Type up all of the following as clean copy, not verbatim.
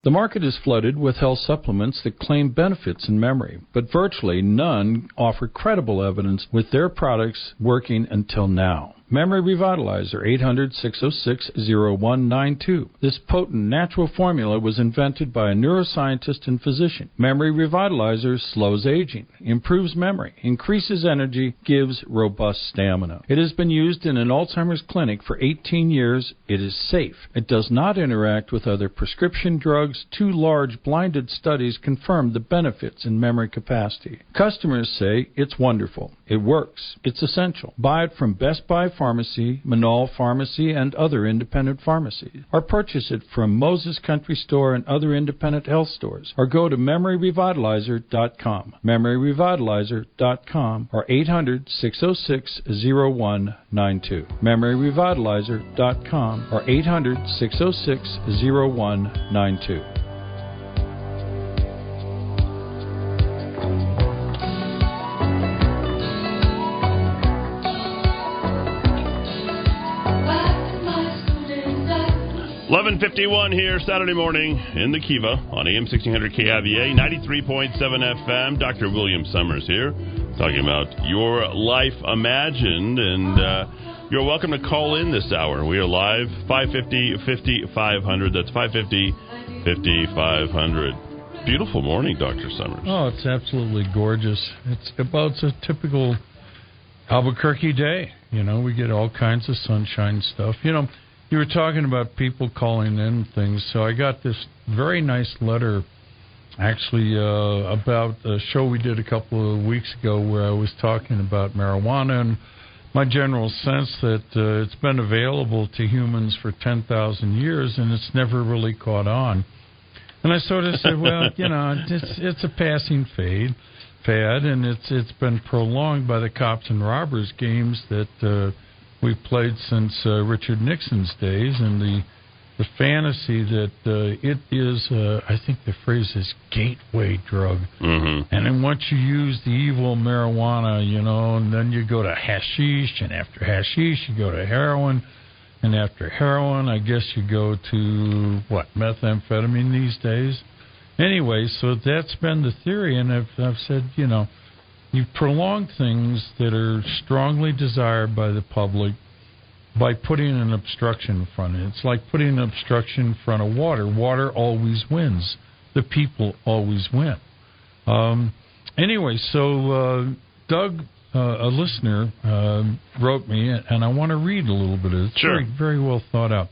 The market is flooded with health supplements that claim benefits in memory, but virtually none offer credible evidence with their products working until now. Memory Revitalizer, 800-606-0192. This potent natural formula was invented by a neuroscientist and physician. Memory Revitalizer slows aging, improves memory, increases energy, gives robust stamina. It has been used in an Alzheimer's clinic for 18 years. It is safe. It does not interact with other prescription drugs. 2 large blinded studies confirm the benefits in memory capacity. Customers say it's wonderful. It works. It's essential. Buy it from Best Buy Pharmacy, Manal Pharmacy, and other independent pharmacies. Or purchase it from Moses Country Store and other independent health stores. Or go to MemoryRevitalizer.com. MemoryRevitalizer.com or 800-606-0192. MemoryRevitalizer.com or 800-606-0192. 11:51 here, Saturday morning in the Kiva on AM 1600 KIVA, 93.7 FM. Dr. William Summers here, talking about your life imagined, and you're welcome to call in this hour. We are live, 550-5500. That's 550-5500. Beautiful morning, Dr. Summers. Oh, it's absolutely gorgeous. It's about a typical Albuquerque day. You know, we get all kinds of sunshine stuff. You know, you were talking about people calling in things, so I got this very nice letter, actually, about a show we did a couple of weeks ago where I was talking about marijuana and my general sense that it's been available to humans for 10,000 years and it's never really caught on. And I sort of said, well, you know, it's a passing fad, and it's been prolonged by the cops and robbers games that we've played since Richard Nixon's days, and the fantasy that it is, I think the phrase is gateway drug. Mm-hmm. And then once you use the evil marijuana, you know, and then you go to hashish, and after hashish you go to heroin, and after heroin I guess you go to, methamphetamine these days. Anyway, so that's been the theory, and I've said, you know, you prolong things that are strongly desired by the public by putting an obstruction in front of it. It's like putting an obstruction in front of water. Water always wins. The people always win. Anyway, so Doug, a listener, wrote me, and I want to read a little bit of it. It's sure. Very, very well thought out.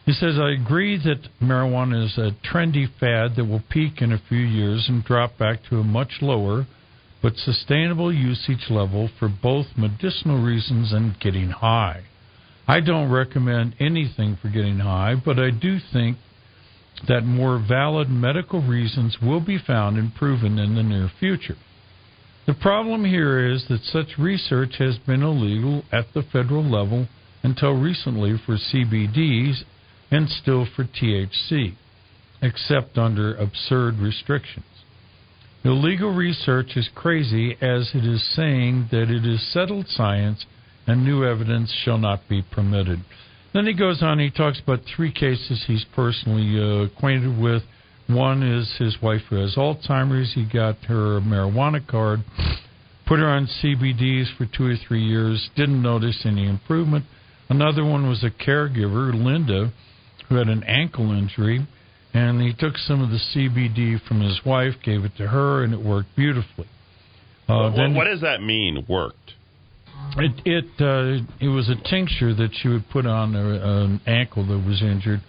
He says, I agree that marijuana is a trendy fad that will peak in a few years and drop back to a much lower but sustainable usage level for both medicinal reasons and getting high. I don't recommend anything for getting high, but I do think that more valid medical reasons will be found and proven in the near future. The problem here is that such research has been illegal at the federal level until recently for CBDs and still for THC, except under absurd restrictions. Illegal research is crazy, as it is saying that it is settled science and new evidence shall not be permitted. Then he goes on, he talks about 3 cases he's personally acquainted with. One is his wife who has Alzheimer's. He got her a marijuana card, put her on CBDs for 2 or 3 years, didn't notice any improvement. Another one was a caregiver, Linda, who had an ankle injury, and he took some of the CBD from his wife, gave it to her, and it worked beautifully. What does that mean, worked? It was a tincture that she would put on an ankle that was injured.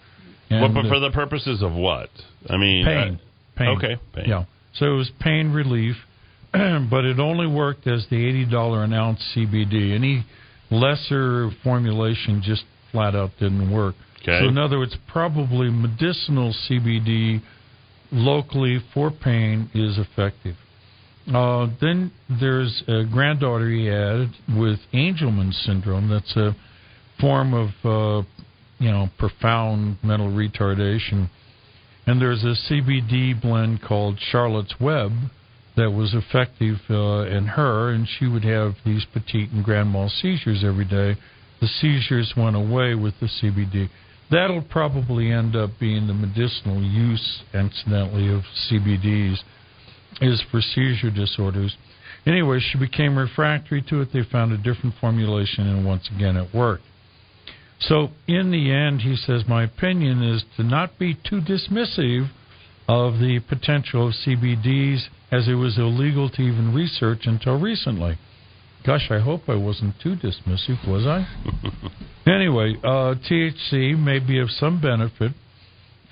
And, but for the purposes of what? I mean... Pain. Okay, pain. Yeah. So it was pain relief, but it only worked as the $80 an ounce CBD. Any lesser formulation just flat out didn't work. Okay. So in other words, probably medicinal CBD locally for pain is effective. Then there's a granddaughter he had with Angelman syndrome. That's a form of, profound mental retardation. And there's a CBD blend called Charlotte's Web that was effective in her, and she would have these petite and grand mal seizures every day. The seizures went away with the CBD. That'll probably end up being the medicinal use, incidentally, of CBDs, is for seizure disorders. Anyway, she became refractory to it. They found a different formulation, and once again, it worked. So, in the end, he says, my opinion is to not be too dismissive of the potential of CBDs, as it was illegal to even research until recently. Gosh, I hope I wasn't too dismissive, was I? Anyway, THC may be of some benefit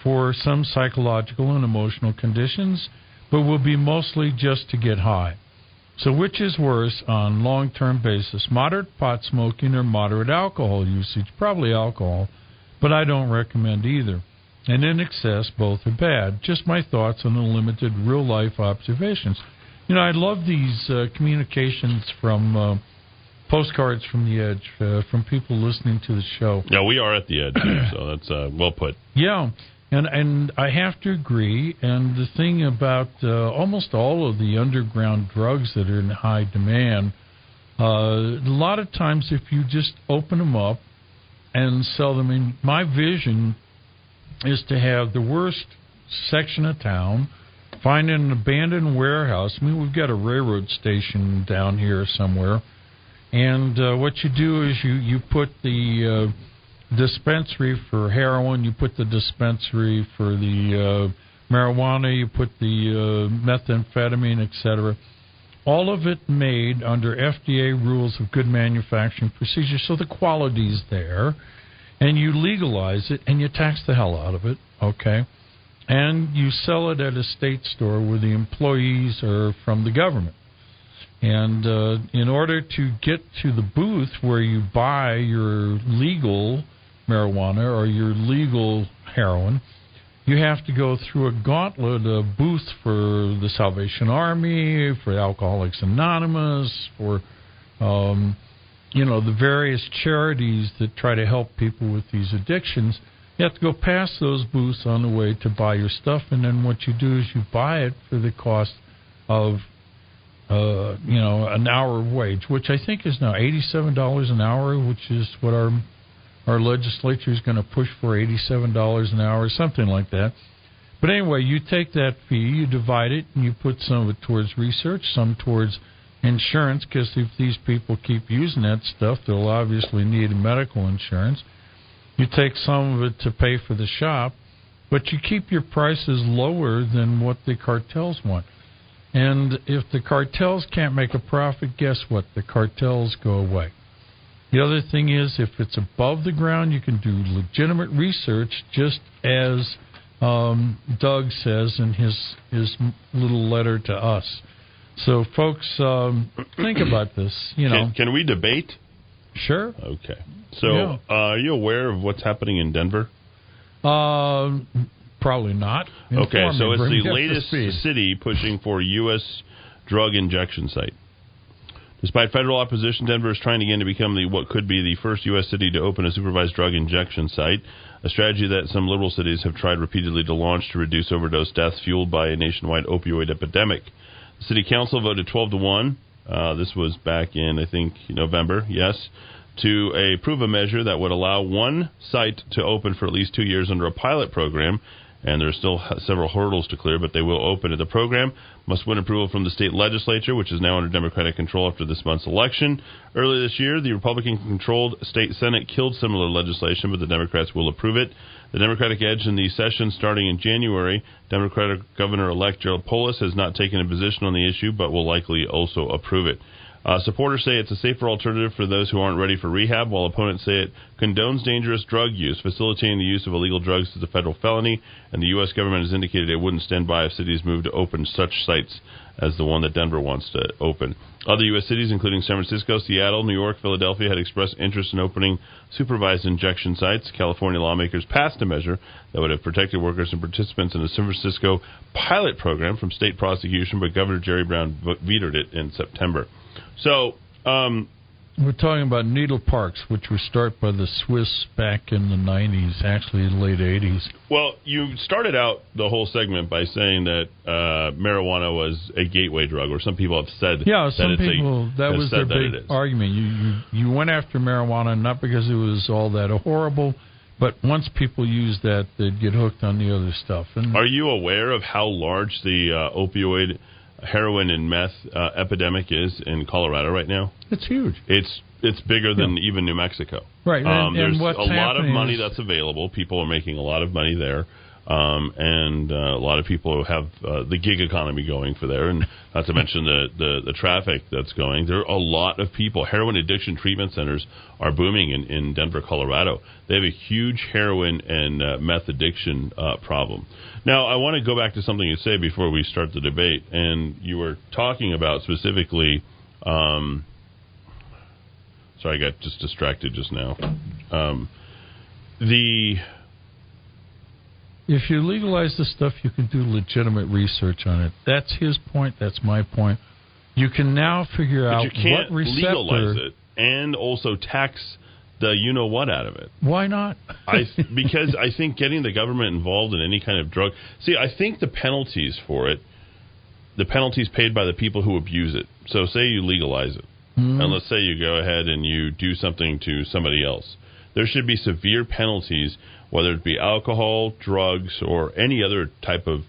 for some psychological and emotional conditions, but will be mostly just to get high. So which is worse on long-term basis, moderate pot smoking or moderate alcohol usage? Probably alcohol, but I don't recommend either. And in excess, both are bad. Just my thoughts on the limited real-life observations. You know, I love these communications from postcards from the edge, from people listening to the show. Yeah, we are at the edge, so that's well put. Yeah, and I have to agree. And the thing about almost all of the underground drugs that are in high demand, a lot of times if you just open them up and sell them, in my vision is to have the worst section of town, find an abandoned warehouse. I mean, we've got a railroad station down here somewhere. And what you do is you put the dispensary for heroin, you put the dispensary for the marijuana, you put the methamphetamine, etc. All of it made under FDA rules of good manufacturing procedure, so the quality's there. And you legalize it, and you tax the hell out of it, okay? And you sell it at a state store where the employees are from the government. And in order to get to the booth where you buy your legal marijuana or your legal heroin, you have to go through a gauntlet of booths for the Salvation Army, for Alcoholics Anonymous, for the various charities that try to help people with these addictions. You have to go past those booths on the way to buy your stuff, and then what you do is you buy it for the cost of an hour wage, which I think is now $87 an hour, which is what our legislature is going to push for, $87 an hour, something like that. But anyway, you take that fee, you divide it, and you put some of it towards research, some towards insurance, because if these people keep using that stuff, they'll obviously need medical insurance. You take some of it to pay for the shop, but you keep your prices lower than what the cartels want. And if the cartels can't make a profit, guess what? The cartels go away. The other thing is, if it's above the ground, you can do legitimate research, just as Doug says in his little letter to us. So, folks, think about this. Can we debate? Sure. Okay. So, are you aware of what's happening in Denver? Probably not. Okay, so it's the latest city pushing for U.S. drug injection site. Despite federal opposition, Denver is trying again to become what could be the first U.S. city to open a supervised drug injection site, a strategy that some liberal cities have tried repeatedly to launch to reduce overdose deaths fueled by a nationwide opioid epidemic. The city council voted 12-1. This was back in, I think, November, yes, to approve a measure that would allow one site to open for at least 2 years under a pilot program. And there are still several hurdles to clear, but they will open it. The program must win approval from the state legislature, which is now under Democratic control after this month's election. Earlier this year, the Republican-controlled state Senate killed similar legislation, but the Democrats will approve it. The Democratic edge in the session starting in January, Democratic Governor-elect Gerald Polis has not taken a position on the issue, but will likely also approve it. Supporters say it's a safer alternative for those who aren't ready for rehab, while opponents say it condones dangerous drug use, facilitating the use of illegal drugs as a federal felony, and the U.S. government has indicated it wouldn't stand by if cities move to open such sites as the one that Denver wants to open. Other U.S. cities, including San Francisco, Seattle, New York, Philadelphia, had expressed interest in opening supervised injection sites. California lawmakers passed a measure that would have protected workers and participants in a San Francisco pilot program from state prosecution, but Governor Jerry Brown vetoed it in September. So, we're talking about needle parks, which were started by the Swiss back in the 90s, actually in the late 80s. Well, you started out the whole segment by saying that marijuana was a gateway drug, or some people have said that was their big argument. You went after marijuana not because it was all that horrible, But once people use that, they'd get hooked on the other stuff. And are you aware of how large the opioid, heroin, and meth epidemic is in Colorado right now? It's huge. It's bigger than even New Mexico. Right. There's a lot of money that's available. People are making a lot of money there. And a lot of people have the gig economy going for there, and not to mention the traffic that's going. There are a lot of people. Heroin addiction treatment centers are booming in Denver, Colorado. They have a huge heroin and meth addiction problem. Now, I want to go back to something you said before we start the debate, and you were talking about specifically. Sorry, I got just distracted just now. If you legalize the stuff, you can do legitimate research on it. That's his point. That's my point. You can now figure out what receptor. But you can't legalize it and also tax the you-know-what out of it. Why not? Because I think getting the government involved in any kind of drug... See, I think the penalties for it, the penalties paid by the people who abuse it. So say you legalize it, and let's say you go ahead and you do something to somebody else. There should be severe penalties, whether it be alcohol, drugs, or any other type of,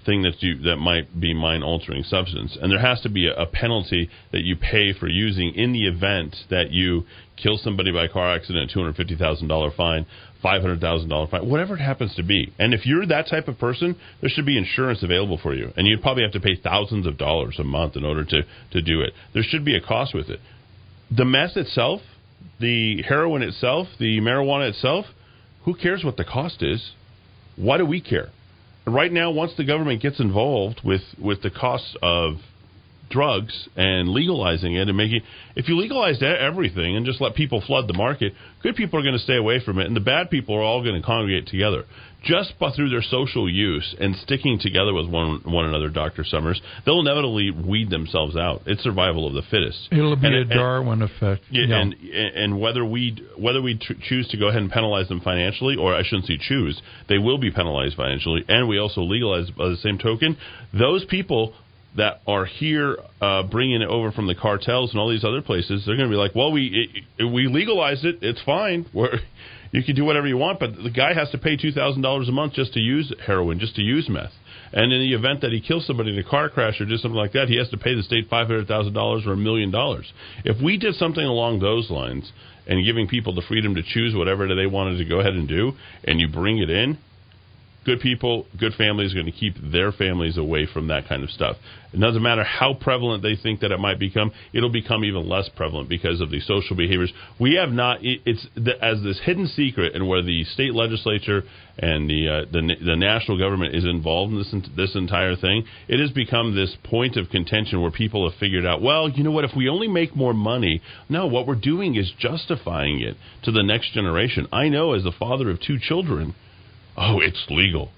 thing that might be mind-altering substance. And there has to be a penalty that you pay for using in the event that you kill somebody by car accident, $250,000 fine, $500,000 fine, whatever it happens to be. And if you're that type of person, there should be insurance available for you. And you'd probably have to pay thousands of dollars a month in order to do it. There should be a cost with it. The meth itself, the heroin itself, the marijuana itself, who cares what the cost is? Why do we care? Right now, once the government gets involved with the cost of drugs and legalizing it and making... If you legalize everything and just let people flood the market, good people are going to stay away from it, and the bad people are all going to congregate together. Just through their social use and sticking together with one another, Dr. Summers, they'll inevitably weed themselves out. It's survival of the fittest. It'll be a Darwin effect. Yeah. And whether we choose to go ahead and penalize them financially, or I shouldn't say choose, they will be penalized financially, and we also legalize by the same token, those people that are here bringing it over from the cartels and all these other places, they're going to be like, well, we legalized it, it's fine. You can do whatever you want, but the guy has to pay $2,000 a month just to use heroin, just to use meth. And in the event that he kills somebody in a car crash or just something like that, he has to pay the state $500,000 or $1 million. If we did something along those lines and giving people the freedom to choose whatever they wanted to go ahead and do, and you bring it in, good people, good families are going to keep their families away from that kind of stuff. It doesn't matter how prevalent they think that it might become, it'll become even less prevalent because of the social behaviors. We have not, as this hidden secret, and where the state legislature and the national government is involved in this entire thing, it has become this point of contention where people have figured out, well, you know what, if we only make more money, no, what we're doing is justifying it to the next generation. I know as the father of 2 children, oh, it's legal.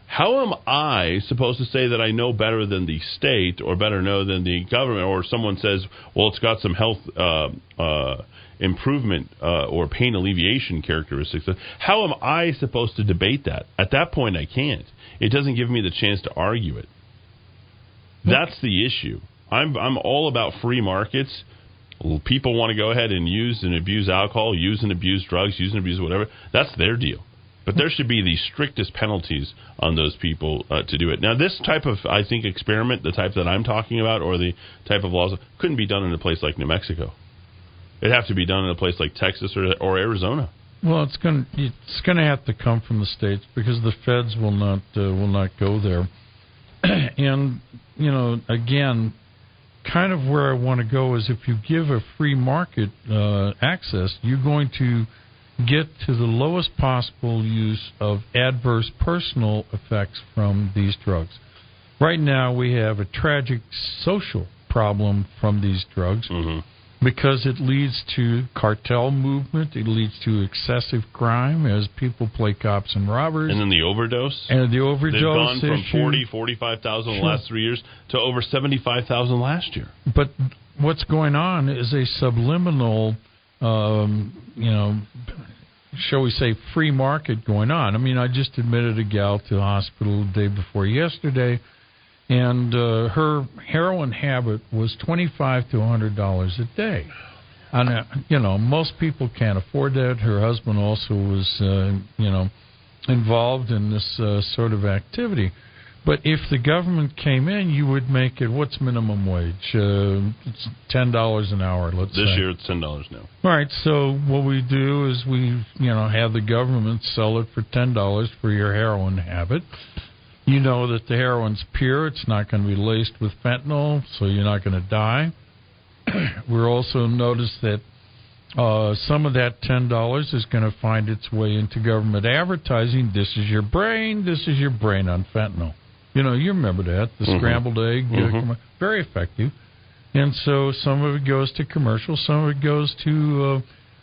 How am I supposed to say that I know better than the state or better know than the government, or someone says, well, it's got some health improvement or pain alleviation characteristics? How am I supposed to debate that? At that point, I can't. It doesn't give me the chance to argue it. That's the issue. I'm all about free markets. People want to go ahead and use and abuse alcohol, use and abuse drugs, use and abuse whatever. That's their deal. But there should be the strictest penalties on those people to do it. Now, this type of, I think, experiment, the type that I'm talking about, or the type of laws, couldn't be done in a place like New Mexico. It'd have to be done in a place like Texas or Arizona. Well, it's going to have to come from the states because the feds will not go there. And again, kind of where I want to go is if you give a free market access, you're going to get to the lowest possible use of adverse personal effects from these drugs. Right now, we have a tragic social problem from these drugs because it leads to cartel movement. It leads to excessive crime as people play cops and robbers. And then the overdose. And the overdose They've gone from issue. 40, 45,000 in the last 3 years to over 75,000 last year. But what's going on is a subliminal shall we say, free market going on. I mean, I just admitted a gal to the hospital the day before yesterday, and her heroin habit was $25 to $100 a day. most people can't afford that. Her husband also was, involved in this sort of activity. But if the government came in, you would make it, what's minimum wage? It's $10 an hour, let's say. This year it's $10 now. All right, so what we do is we, have the government sell it for $10 for your heroin habit. You know that the heroin's pure. It's not going to be laced with fentanyl, so you're not going to die. We're also noticed that some of that $10 is going to find its way into government advertising. This is your brain on fentanyl. You remember that, the scrambled egg, very effective. And so some of it goes to commercials, some of it goes to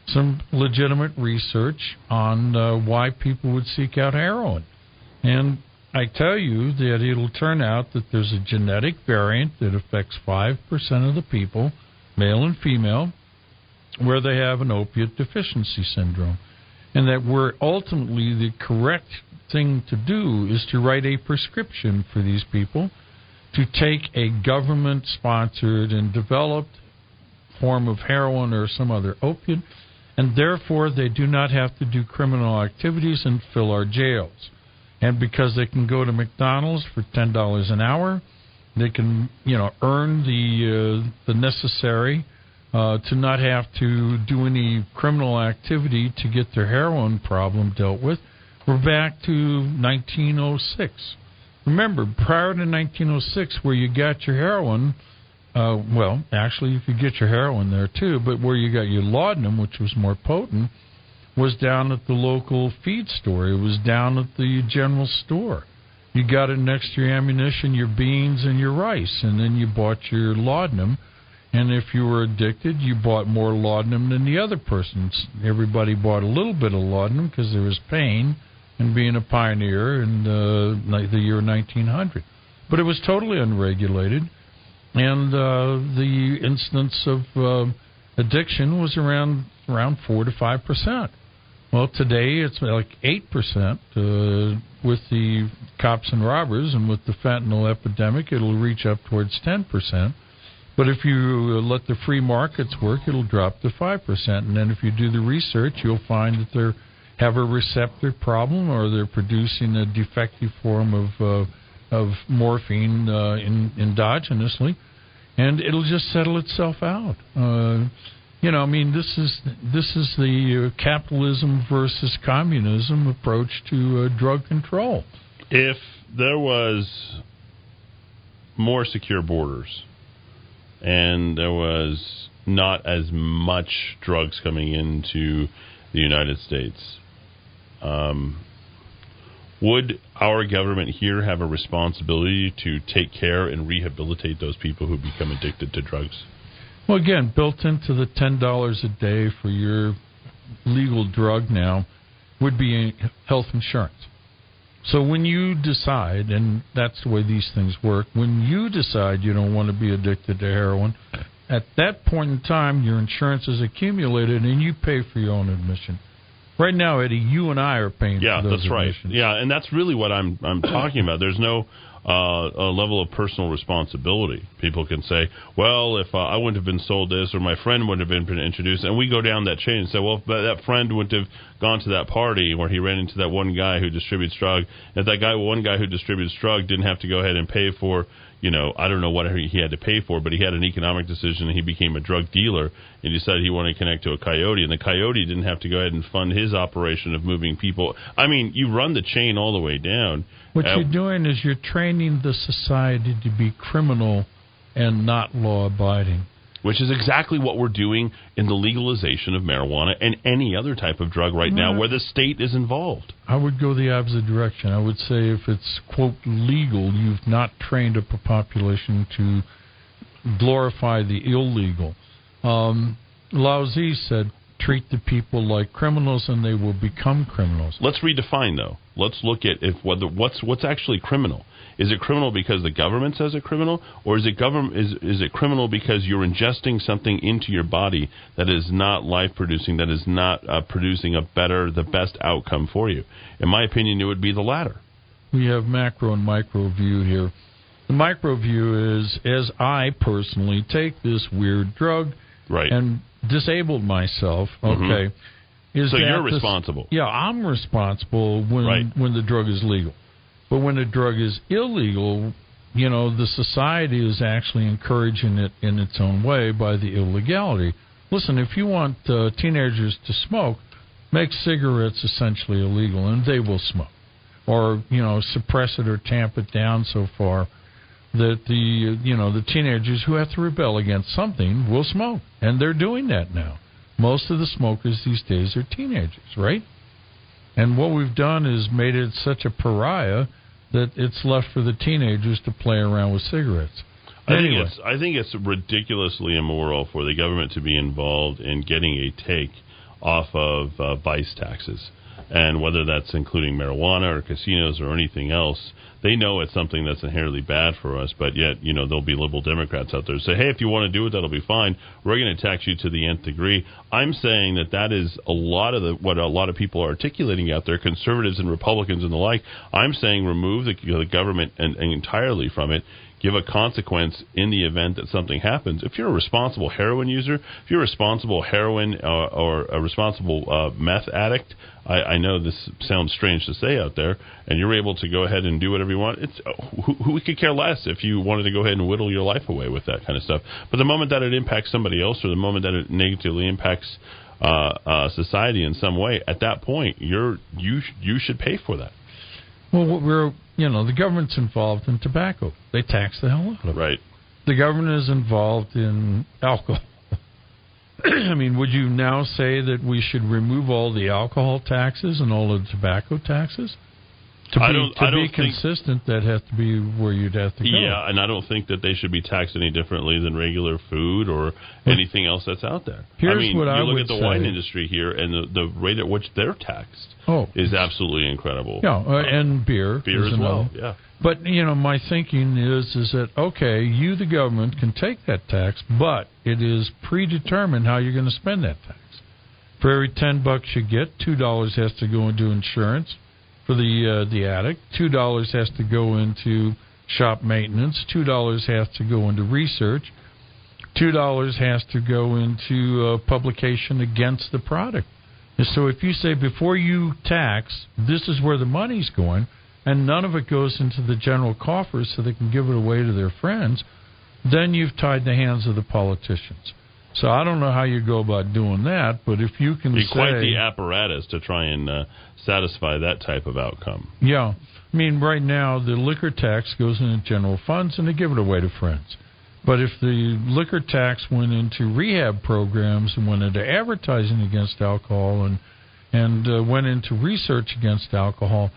some legitimate research on why people would seek out heroin. And I tell you that it'll turn out that there's a genetic variant that affects 5% of the people, male and female, where they have an opiate deficiency syndrome. And that we're ultimately the correct thing to do is to write a prescription for these people to take a government-sponsored and developed form of heroin or some other opiate, and therefore they do not have to do criminal activities and fill our jails. And because they can go to McDonald's for $10 an hour, they can, earn the necessary to not have to do any criminal activity to get their heroin problem dealt with. We're back to 1906. Remember, prior to 1906, where you got your heroin, actually you could get your heroin there too, but where you got your laudanum, which was more potent, was down at the local feed store. It was down at the general store. You got it next to your ammunition, your beans, and your rice, and then you bought your laudanum. And if you were addicted, you bought more laudanum than the other persons. Everybody bought a little bit of laudanum because there was pain in being a pioneer in the year 1900. But it was totally unregulated, and the incidence of addiction was around 4 to 5%. Well, today it's like 8% with the cops and robbers, and with the fentanyl epidemic, it'll reach up towards 10%. But if you let the free markets work, it'll drop to 5%. And then if you do the research, you'll find that they have a receptor problem, or they're producing a defective form of morphine endogenously, and it'll just settle itself out. This is the capitalism versus communism approach to drug control. If there was more secure borders and there was not as much drugs coming into the United States, would our government here have a responsibility to take care and rehabilitate those people who become addicted to drugs? Well, again, built into the $10 a day for your legal drug now would be health insurance. So when you decide, and that's the way these things work, when you decide you don't want to be addicted to heroin, at that point in time, your insurance is accumulated and you pay for your own admission. Right now, Eddie, you and I are paying for those admissions. Yeah, and that's really what I'm talking about. There's no a level of personal responsibility. People can say, well, if I wouldn't have been sold this, or my friend wouldn't have been introduced, and we go down that chain and say, well, if that friend wouldn't have gone to that party where he ran into that one guy who distributes drug, if that one guy who distributes drug didn't have to go ahead and pay for, I don't know what he had to pay for, but he had an economic decision and he became a drug dealer and decided he wanted to connect to a coyote, and the coyote didn't have to go ahead and fund his operation of moving people. I mean, you run the chain all the way down. What you're doing is you're training the society to be criminal and not law-abiding. Which is exactly what we're doing in the legalization of marijuana and any other type of drug right now where the state is involved. I would go the opposite direction. I would say if it's, quote, legal, you've not trained up a population to glorify the illegal. Lao Tzu said, treat the people like criminals and they will become criminals. Let's redefine, though. Let's look at what's actually criminal. Is it criminal because the government says it's criminal, or is it criminal because you're ingesting something into your body that is not life-producing, that is not producing the best outcome for you? In my opinion, it would be the latter. We have macro and micro view here. The micro view is, as I personally take this weird drug, and disabled myself, okay, so you're responsible. I'm responsible when the drug is legal. But when the drug is illegal, the society is actually encouraging it in its own way by the illegality. Listen, if you want teenagers to smoke, make cigarettes essentially illegal, and they will smoke. Or, suppress it or tamp it down so far that the teenagers who have to rebel against something will smoke. And they're doing that now. Most of the smokers these days are teenagers, right? And what we've done is made it such a pariah that it's left for the teenagers to play around with cigarettes. I think it's ridiculously immoral for the government to be involved in getting a take off of vice taxes. And whether that's including marijuana or casinos or anything else, they know it's something that's inherently bad for us, but yet, there'll be liberal Democrats out there who say, hey, if you want to do it, that'll be fine. We're going to tax you to the nth degree. I'm saying that is a lot of what a lot of people are articulating out there, conservatives and Republicans and the like. I'm saying remove the government and entirely from it. Give a consequence in the event that something happens. If you're a responsible heroin user, if you're a responsible heroin or a responsible meth addict, I know this sounds strange to say out there, and you're able to go ahead and do whatever you want. Who could care less if you wanted to go ahead and whittle your life away with that kind of stuff. But the moment that it impacts somebody else or the moment that it negatively impacts society in some way, at that point, you should pay for that. Well, the government's involved in tobacco. They tax the hell out of it. Right. The government is involved in alcohol. I mean, would you now say that we should remove all the alcohol taxes and all the tobacco taxes? To be consistent, that has to be where you'd have to go. Yeah, and I don't think that they should be taxed any differently than regular food or anything else that's out there. Here's what I would say. You look at the wine industry here, and the rate at which they're taxed is absolutely incredible. Yeah, and beer as well. Yeah. But my thinking is that okay, you the government can take that tax, but it is predetermined how you're going to spend that tax. For every $10 you get, $2 has to go into insurance for the addict. $2 has to go into shop maintenance. $2 has to go into research. $2 has to go into publication against the product. And so if you say before you tax, this is where the money's going, and none of it goes into the general coffers so they can give it away to their friends, then you've tied the hands of the politicians. So I don't know how you go about doing that, but if you can say... quite the apparatus to try and satisfy that type of outcome. Yeah. I mean, right now, the liquor tax goes into general funds, and they give it away to friends. But if the liquor tax went into rehab programs and went into advertising against alcohol and went into research against alcohol,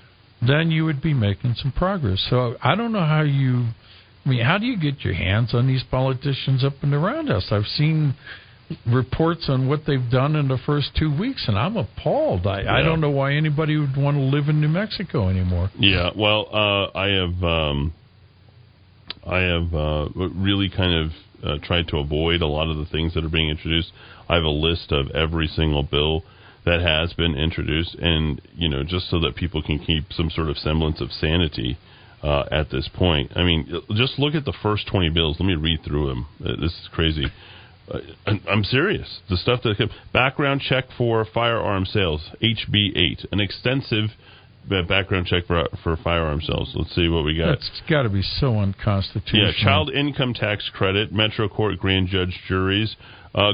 then you would be making some progress. So I don't know how you... I mean, how do you get your hands on these politicians up and around us? I've seen reports on what they've done in the first 2 weeks, and I'm appalled. I don't know why anybody would want to live in New Mexico anymore. Yeah, well, I have really kind of tried to avoid a lot of the things that are being introduced. I have a list of every single bill that has been introduced, and just so that people can keep some sort of semblance of sanity. At this point, I mean, just look at the first 20 bills. Let me read through them. This is crazy. I'm serious. The stuff that background check for firearm sales, HB 8, an extensive background check for firearm sales. Let's see what we got. That's got to be so unconstitutional. Yeah, child income tax credit, Metro Court grand judge juries,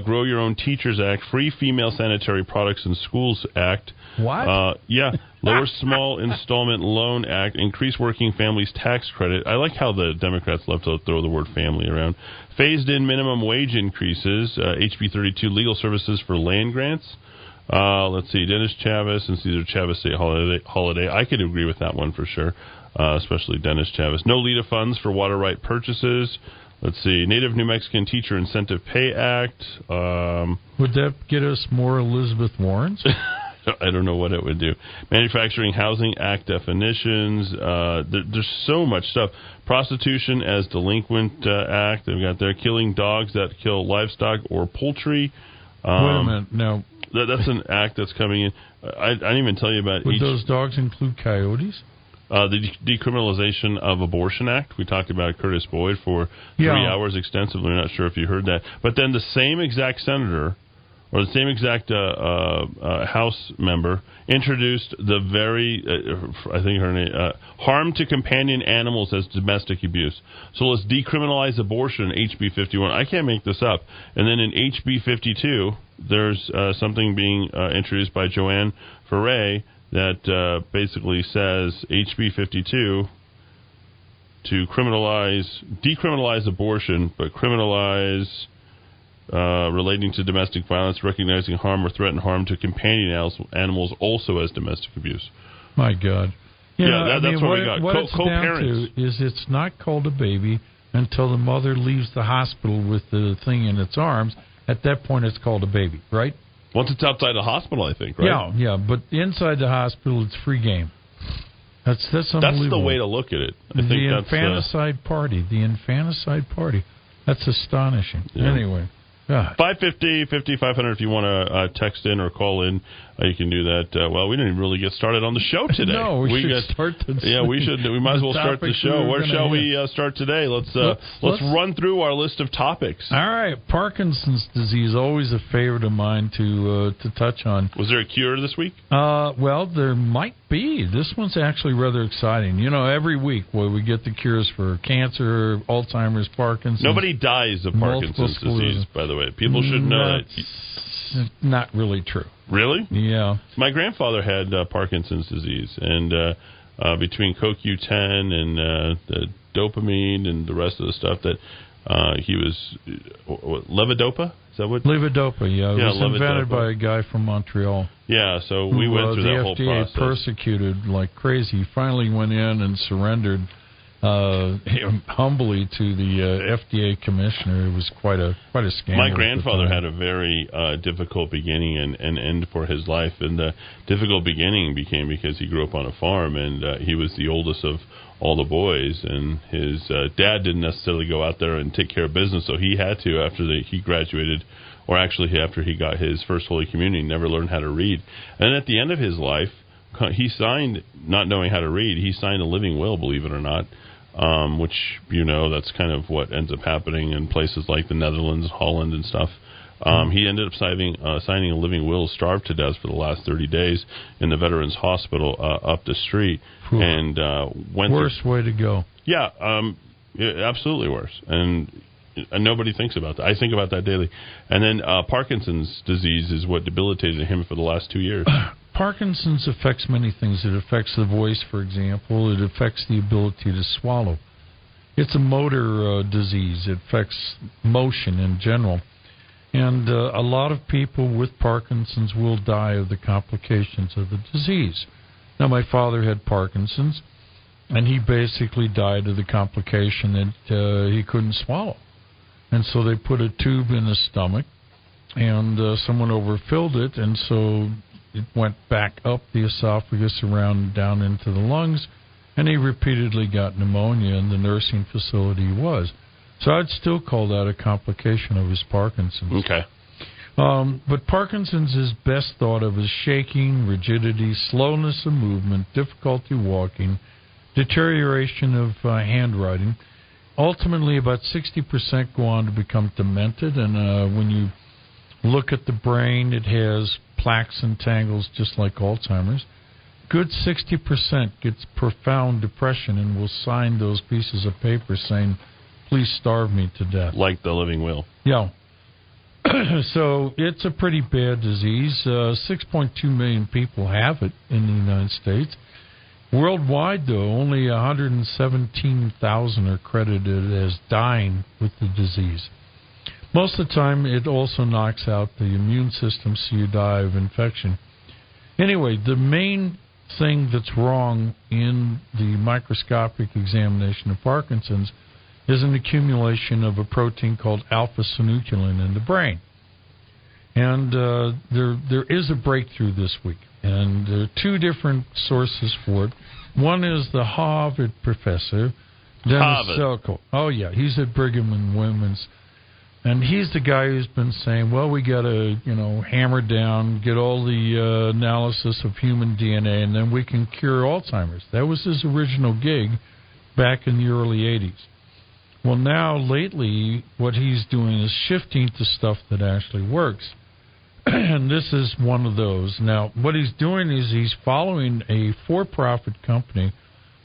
Grow Your Own Teachers Act, Free Female Sanitary Products in Schools Act. What? Yeah. Lower Small Installment Loan Act, Increase Working Families Tax Credit. I like how the Democrats love to throw the word family around. Phased in minimum wage increases, HB 32, Legal Services for Land Grants. Let's see, Dennis Chavez, since these are Chavez State holiday, I could agree with that one for sure, especially Dennis Chavez. No LEDA funds for water right purchases. Let's see, Native New Mexican Teacher Incentive Pay Act. Would that get us more Elizabeth Warrens? I don't know what it would do. Manufacturing Housing Act definitions. There's so much stuff. Prostitution as Delinquent Act. They've got there. Killing dogs that kill livestock or poultry. Wait a minute. Now, that's an act that's coming in. I didn't even tell you about would those dogs include coyotes? the Decriminalization of Abortion Act. We talked about Curtis Boyd for 3 hours extensively. I'm not sure if you heard that. But then the same exact senator or the same exact House member introduced the very, I think her name, harm to companion animals as domestic abuse. So let's decriminalize abortion in HB 51. I can't make this up. And then in HB 52, there's something being introduced by Joanne Ferre that basically says HB 52 to decriminalize abortion, but criminalize relating to domestic violence, recognizing harm or threatened harm to companion animals also as domestic abuse. My God. That's what we got. What it's down to is it's not called a baby until the mother leaves the hospital with the thing in its arms. At that point, it's called a baby, right? Once it's outside the hospital, I think, right? Yeah, but inside the hospital, it's free game. That's unbelievable. That's the way to look at it. I think the infanticide party. The infanticide party. That's astonishing. Yeah. Anyway. 550, 5500 if you want to text in or call in. You can do that. Well, we didn't even really get started on the show today. No, we should start the Yeah, we should. We might as well start the show. Where shall we start today? Let's run through our list of topics. All right. Parkinson's disease, always a favorite of mine to touch on. Was there a cure this week? Well, there might be. This one's actually rather exciting. You know, every week we get the cures for cancer, Alzheimer's, Parkinson's. Nobody dies of Parkinson's disease, by the way. People should know that. Not really true. Really? Yeah. My grandfather had Parkinson's disease, and between CoQ10 and the dopamine and the rest of the stuff that he was levodopa. Is that what? Levodopa. Yeah, it was invented by a guy from Montreal. Yeah, so we went through that whole process. The FDA persecuted like crazy. He finally went in and surrendered humbly to the FDA commissioner. It was quite a scandal. My grandfather had a very difficult beginning and end for his life, and the difficult beginning became because he grew up on a farm, and he was the oldest of all the boys, and his dad didn't necessarily go out there and take care of business, so he had to after he graduated, or actually after he got his first Holy Communion, never learned how to read. And at the end of his life, he signed, not knowing how to read, he signed a living will, believe it or not. Which, that's kind of what ends up happening in places like the Netherlands, Holland, and stuff. He ended up signing a living will, starved to death for the last 30 days in the Veterans Hospital up the street. And went worst way to go. Yeah, absolutely worse. And nobody thinks about that. I think about that daily. And then Parkinson's disease is what debilitated him for the last 2 years. Parkinson's affects many things. It affects the voice, for example. It affects the ability to swallow. It's a motor disease. It affects motion in general. And a lot of people with Parkinson's will die of the complications of the disease. Now, my father had Parkinson's, and he basically died of the complication that he couldn't swallow. And so they put a tube in his stomach, and someone overfilled it, and so it went back up the esophagus, around down into the lungs, and he repeatedly got pneumonia in the nursing facility he was. So I'd still call that a complication of his Parkinson's. Okay. But Parkinson's is best thought of as shaking, rigidity, slowness of movement, difficulty walking, deterioration of handwriting. Ultimately, about 60% go on to become demented, and when you look at the brain, it has plaques and tangles just like Alzheimer's. Good 60% gets profound depression and will sign those pieces of paper saying, please starve me to death. Like the living will. Yeah. So it's a pretty bad disease. 6.2 million people have it in the United States. Worldwide, though, only 117,000 are credited as dying with the disease. Most of the time, it also knocks out the immune system, so you die of infection. Anyway, the main thing that's wrong in the microscopic examination of Parkinson's is an accumulation of a protein called alpha-synuclein in the brain. And there is a breakthrough this week, and there are two different sources for it. One is the Harvard professor, Dennis Selkoe. Oh, yeah, he's at Brigham and Women's. And he's the guy who's been saying, well, we got to, hammer down, get all the analysis of human DNA, and then we can cure Alzheimer's. That was his original gig back in the early 80s. Well, now, lately, what he's doing is shifting to stuff that actually works. And this is one of those. Now, what he's doing is he's following a for-profit company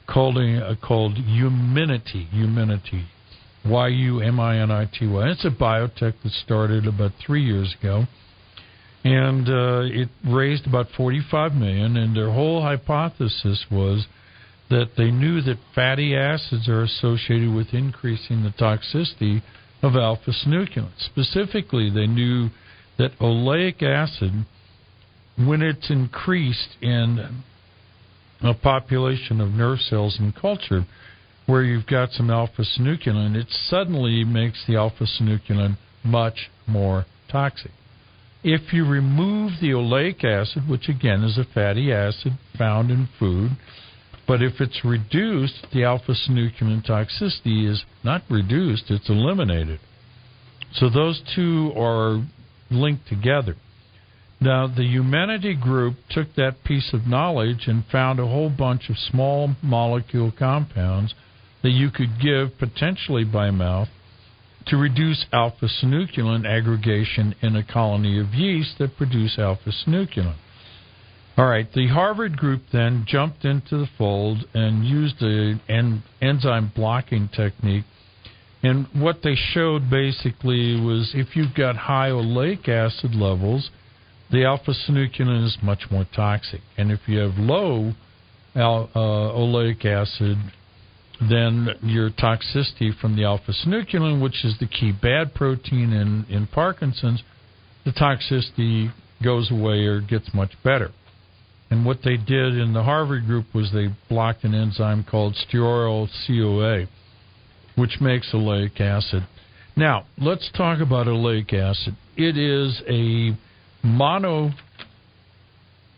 called Uminity. Yuminity. It's a biotech that started about 3 years ago, and it raised about $45 million. And their whole hypothesis was that they knew that fatty acids are associated with increasing the toxicity of alpha-synuclein. Specifically, they knew that oleic acid, when it's increased in a population of nerve cells in culture, where you've got some alpha-synuclein, it suddenly makes the alpha-synuclein much more toxic. If you remove the oleic acid, which again is a fatty acid found in food, but if it's reduced, the alpha-synuclein toxicity is not reduced, it's eliminated. So those two are linked together. Now, the Humanity group took that piece of knowledge and found a whole bunch of small molecule compounds that you could give potentially by mouth to reduce alpha-synuclein aggregation in a colony of yeast that produce alpha-synuclein. All right, the Harvard group then jumped into the fold and used an enzyme blocking technique. And what they showed basically was if you've got high oleic acid levels, the alpha-synuclein is much more toxic. And if you have low oleic acid, then your toxicity from the alpha-synuclein, which is the key bad protein in Parkinson's, the toxicity goes away or gets much better. And what they did in the Harvard group was they blocked an enzyme called stearoyl CoA, which makes oleic acid. Now, let's talk about oleic acid. It is a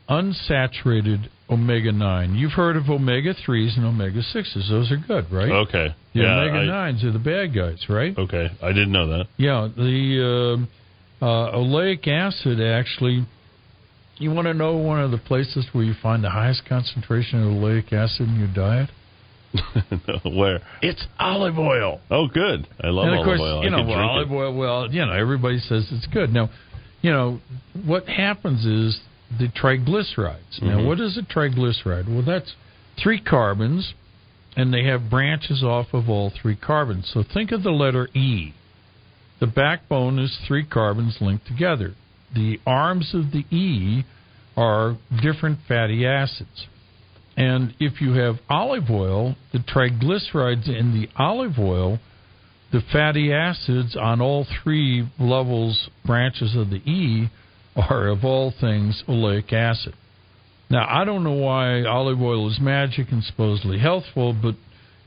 unsaturated omega-9. You've heard of omega-3s and omega-6s. Those are good, right? Okay. The omega-9s are the bad guys, right? Okay. I didn't know that. Yeah. The oleic acid, actually, you want to know one of the places where you find the highest concentration of oleic acid in your diet? No, where? It's olive oil. Oh, good. I love olive oil. Olive oil, well, everybody says it's good. Now, what happens is the triglycerides. Now, what is a triglyceride? Well, that's 3 carbons, and they have branches off of all 3 carbons. So think of the letter E. The backbone is 3 carbons linked together. The arms of the E are different fatty acids. And if you have olive oil, the triglycerides in the olive oil, the fatty acids on all 3 levels, branches of the E, are, of all things, oleic acid. Now, I don't know why olive oil is magic and supposedly healthful, but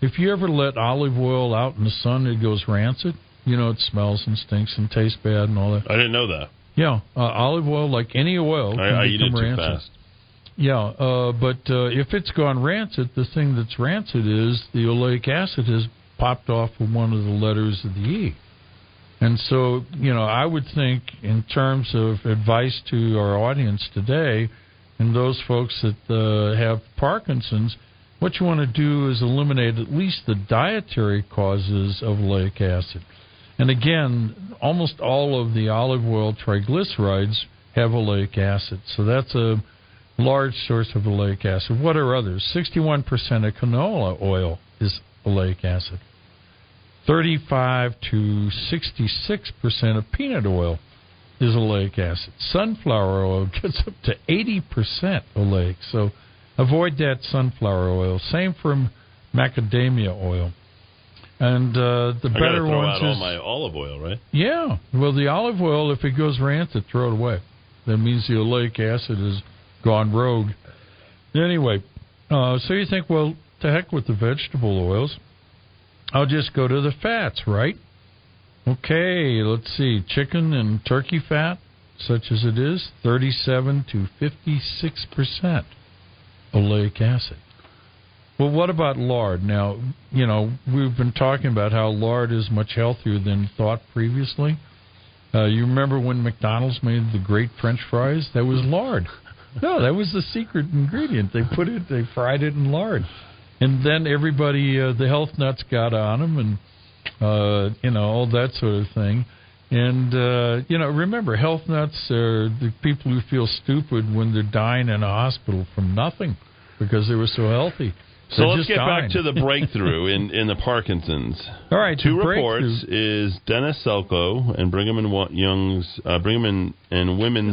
if you ever let olive oil out in the sun, it goes rancid. It smells and stinks and tastes bad and all that. I didn't know that. Yeah, olive oil, like any oil, I eat it rancid. Too fast. Yeah, but if it's gone rancid, the thing that's rancid is the oleic acid has popped off of one of the letters of the E. And so, I would think in terms of advice to our audience today and those folks that have Parkinson's, what you want to do is eliminate at least the dietary causes of oleic acid. And again, almost all of the olive oil triglycerides have oleic acid. So that's a large source of oleic acid. What are others? 61% of canola oil is oleic acid. 35 to 66% of peanut oil is oleic acid. Sunflower oil gets up to 80% oleic. So avoid that sunflower oil. Same for macadamia oil. And the better throw ones out all my olive oil, right? Yeah. Well, the olive oil, if it goes rancid, throw it away. That means the oleic acid has gone rogue. Anyway, so you think, well, to heck with the vegetable oils. I'll just go to the fats, right? Okay, let's see. Chicken and turkey fat, such as it is, 37 to 56% oleic acid. Well, what about lard? Now, we've been talking about how lard is much healthier than thought previously. You remember when McDonald's made the great French fries? That was lard. No, that was the secret ingredient. They fried it in lard. And then everybody, the health nuts got on them and, all that sort of thing. And, remember, health nuts are the people who feel stupid when they're dying in a hospital from nothing because they were so healthy. So let's get back to the breakthrough in the Parkinson's. All right, two reports is Dennis Selko and Brigham and Women's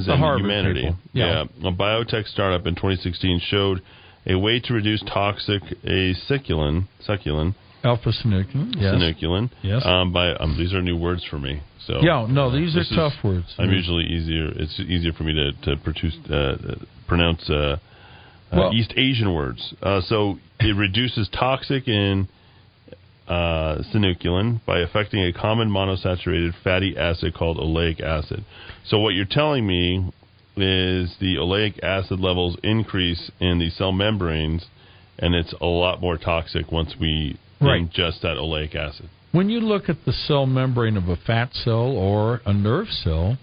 and Humanity. People. Yeah, a biotech startup in 2016 showed a way to reduce toxic succulin. Alpha-synuclein, yes. Synuclein. Yes. These are new words for me. So these are tough words. I'm usually easier. It's easier for me to pronounce East Asian words. So it reduces toxic in synuclein by affecting a common monosaturated fatty acid called oleic acid. So what you're telling me is the oleic acid levels increase in the cell membranes, and it's a lot more toxic once we ingest that oleic acid. When you look at the cell membrane of a fat cell or a nerve cell,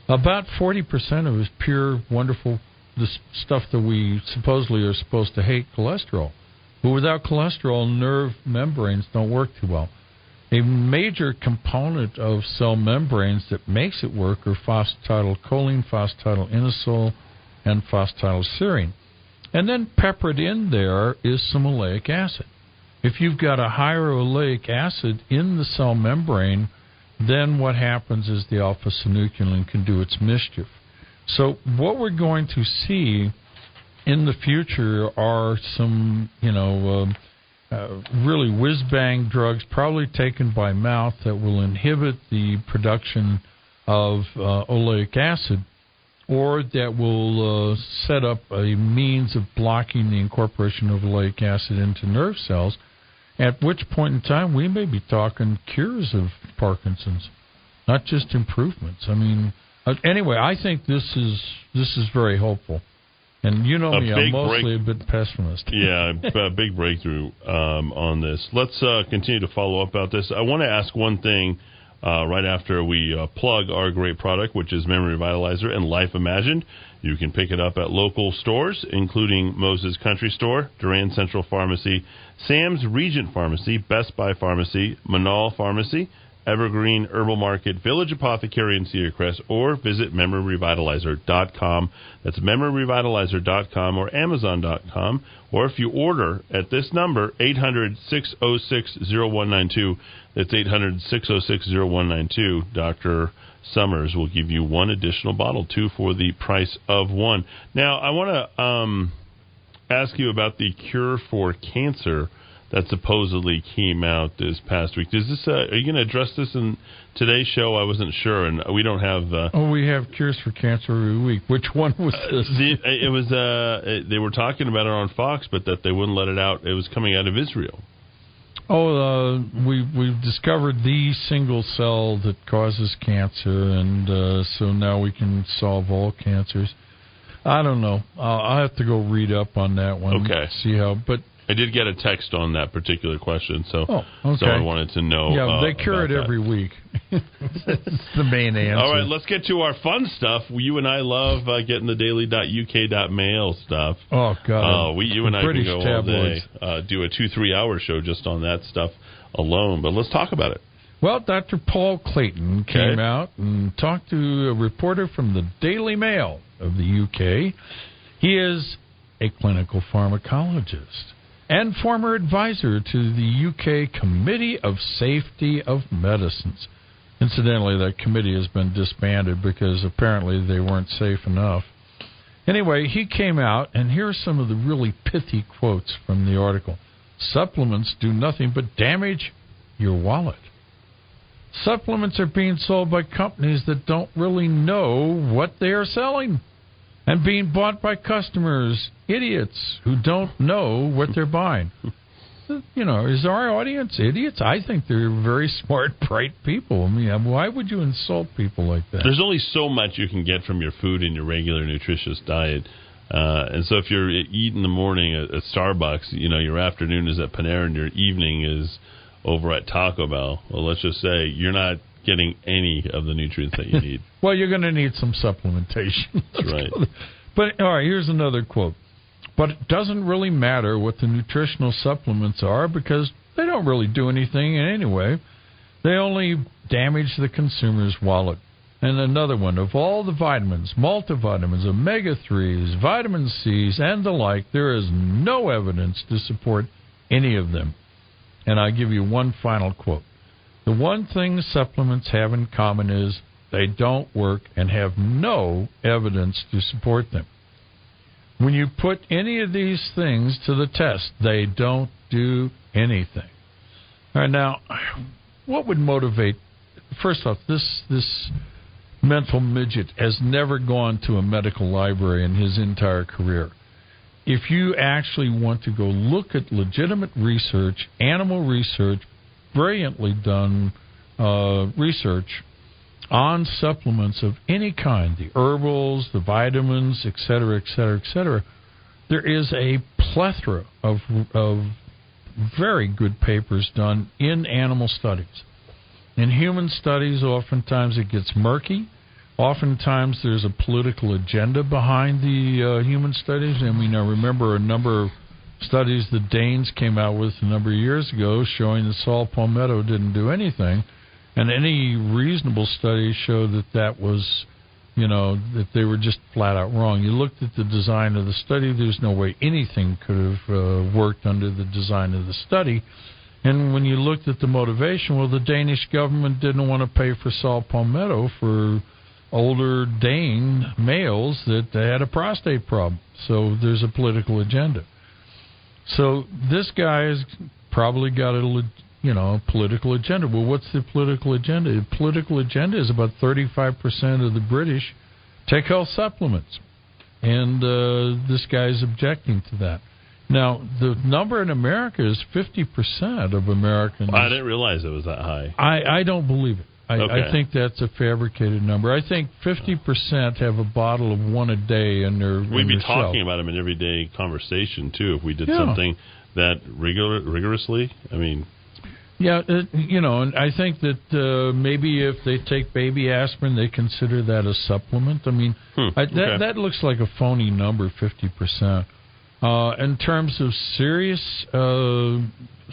about 40% of it is pure, wonderful, the stuff that we supposedly are supposed to hate, cholesterol. But without cholesterol, nerve membranes don't work too well. A major component of cell membranes that makes it work are phosphatidylcholine, phosphatidylinosole, and phosphatidylserine. And then peppered in there is some oleic acid. If you've got a higher oleic acid in the cell membrane, then what happens is the alpha-synuclein can do its mischief. So what we're going to see in the future are some, really whiz-bang drugs, probably taken by mouth, that will inhibit the production of oleic acid, or that will set up a means of blocking the incorporation of oleic acid into nerve cells, at which point in time we may be talking cures of Parkinson's, not just improvements. I mean, anyway, I think this is very hopeful. And you know me, I'm mostly a bit pessimist. Yeah, a big breakthrough on this. Let's continue to follow up about this. I want to ask one thing right after we plug our great product, which is Memory Revitalizer and Life Imagined. You can pick it up at local stores, including Moses Country Store, Durand Central Pharmacy, Sam's Regent Pharmacy, Best Buy Pharmacy, Manal Pharmacy, Evergreen Herbal Market, Village Apothecary in Cedar Crest, or visit MemoryRevitalizer.com. That's MemoryRevitalizer.com or Amazon.com. Or if you order at this number, 800-606-0192, that's 800-606-0192, Dr. Summers will give you one additional bottle, 2 for the price of 1. Now, I want to ask you about the cure for cancer that supposedly came out this past week. Is this? Are you going to address this in today's show? I wasn't sure, and we don't have. We have cures for cancer every week. Which one was this? It was. They were talking about it on Fox, but that they wouldn't let it out. It was coming out of Israel. We've discovered the single cell that causes cancer, and so now we can solve all cancers. I don't know. I'll have to go read up on that one. Okay. See how, but. I did get a text on that particular question, so okay. So I wanted to know. Yeah, they cure it every week. That's the main answer. All right, let's get to our fun stuff. You and I love getting the daily.uk.mail stuff. Oh, God. You and I British can go tabloids. all day, do a 2-3 hour show just on that stuff alone. But let's talk about it. Well, Dr. Paul Clayton came out and talked to a reporter from the Daily Mail of the UK. He is a clinical pharmacologist and former advisor to the UK Committee of Safety of Medicines. Incidentally, that committee has been disbanded because apparently they weren't safe enough. Anyway, he came out, and here are some of the really pithy quotes from the article. Supplements do nothing but damage your wallet. Supplements are being sold by companies that don't really know what they are selling, and being bought by customers, idiots who don't know what they're buying. Is our audience idiots? I think they're very smart, bright people. I mean, why would you insult people like that? There's only so much you can get from your food in your regular nutritious diet. And so if you're eating in the morning at Starbucks, your afternoon is at Panera and your evening is over at Taco Bell, well, let's just say you're not getting any of the nutrients that you need. Well, you're going to need some supplementation. That's right. But, all right, here's another quote. But it doesn't really matter what the nutritional supplements are because they don't really do anything in any way. They only damage the consumer's wallet. And another one, of all the vitamins, multivitamins, omega-3s, vitamin C's, and the like, there is no evidence to support any of them. And I'll give you one final quote. The one thing supplements have in common is they don't work and have no evidence to support them. When you put any of these things to the test, they don't do anything. All right, now, what would motivate? First off, this mental midget has never gone to a medical library in his entire career. If you actually want to go look at legitimate research, animal research, brilliantly done research on supplements of any kind, the herbals, the vitamins, et cetera, there is a plethora of very good papers done in animal studies. In human studies, oftentimes it gets murky. Oftentimes there's a political agenda behind the human studies. I mean, I remember a number of studies the Danes came out with a number of years ago showing that saw palmetto didn't do anything. And any reasonable study showed that was, that they were just flat out wrong. You looked at the design of the study, there's no way anything could have worked under the design of the study. And when you looked at the motivation, well, the Danish government didn't want to pay for saw palmetto for older Dane males that had a prostate problem. So there's a political agenda. So this guy has probably got a political agenda. Well, what's the political agenda? The political agenda is about 35% of the British take health supplements. And this guy's objecting to that. Now, the number in America is 50% of Americans. I didn't realize it was that high. I don't believe it. Okay. I think that's a fabricated number. I think 50% have a bottle of one a day in their We'd be talking shelf. about them in everyday conversation, too, if we did something that rigorously. I mean... Yeah, and I think that maybe if they take baby aspirin, they consider that a supplement. I mean, that looks like a phony number, 50%. In terms of serious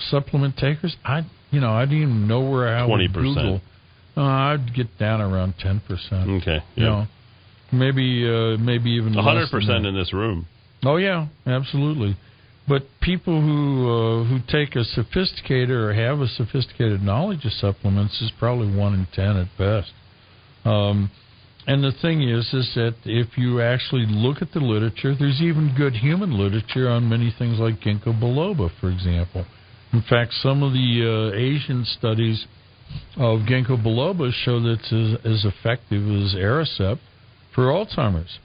supplement takers, I didn't even know where I would 20%. Google. I'd get down around 10%. Okay, yeah. Maybe even 100% in this room. Oh yeah, absolutely. But people who take a sophisticated or have a sophisticated knowledge of supplements is probably 1 in 10 at best. And the thing is that if you actually look at the literature, there's even good human literature on many things like ginkgo biloba, for example. In fact, some of the Asian studies of ginkgo biloba show that it's as effective as Aricept for Alzheimer's.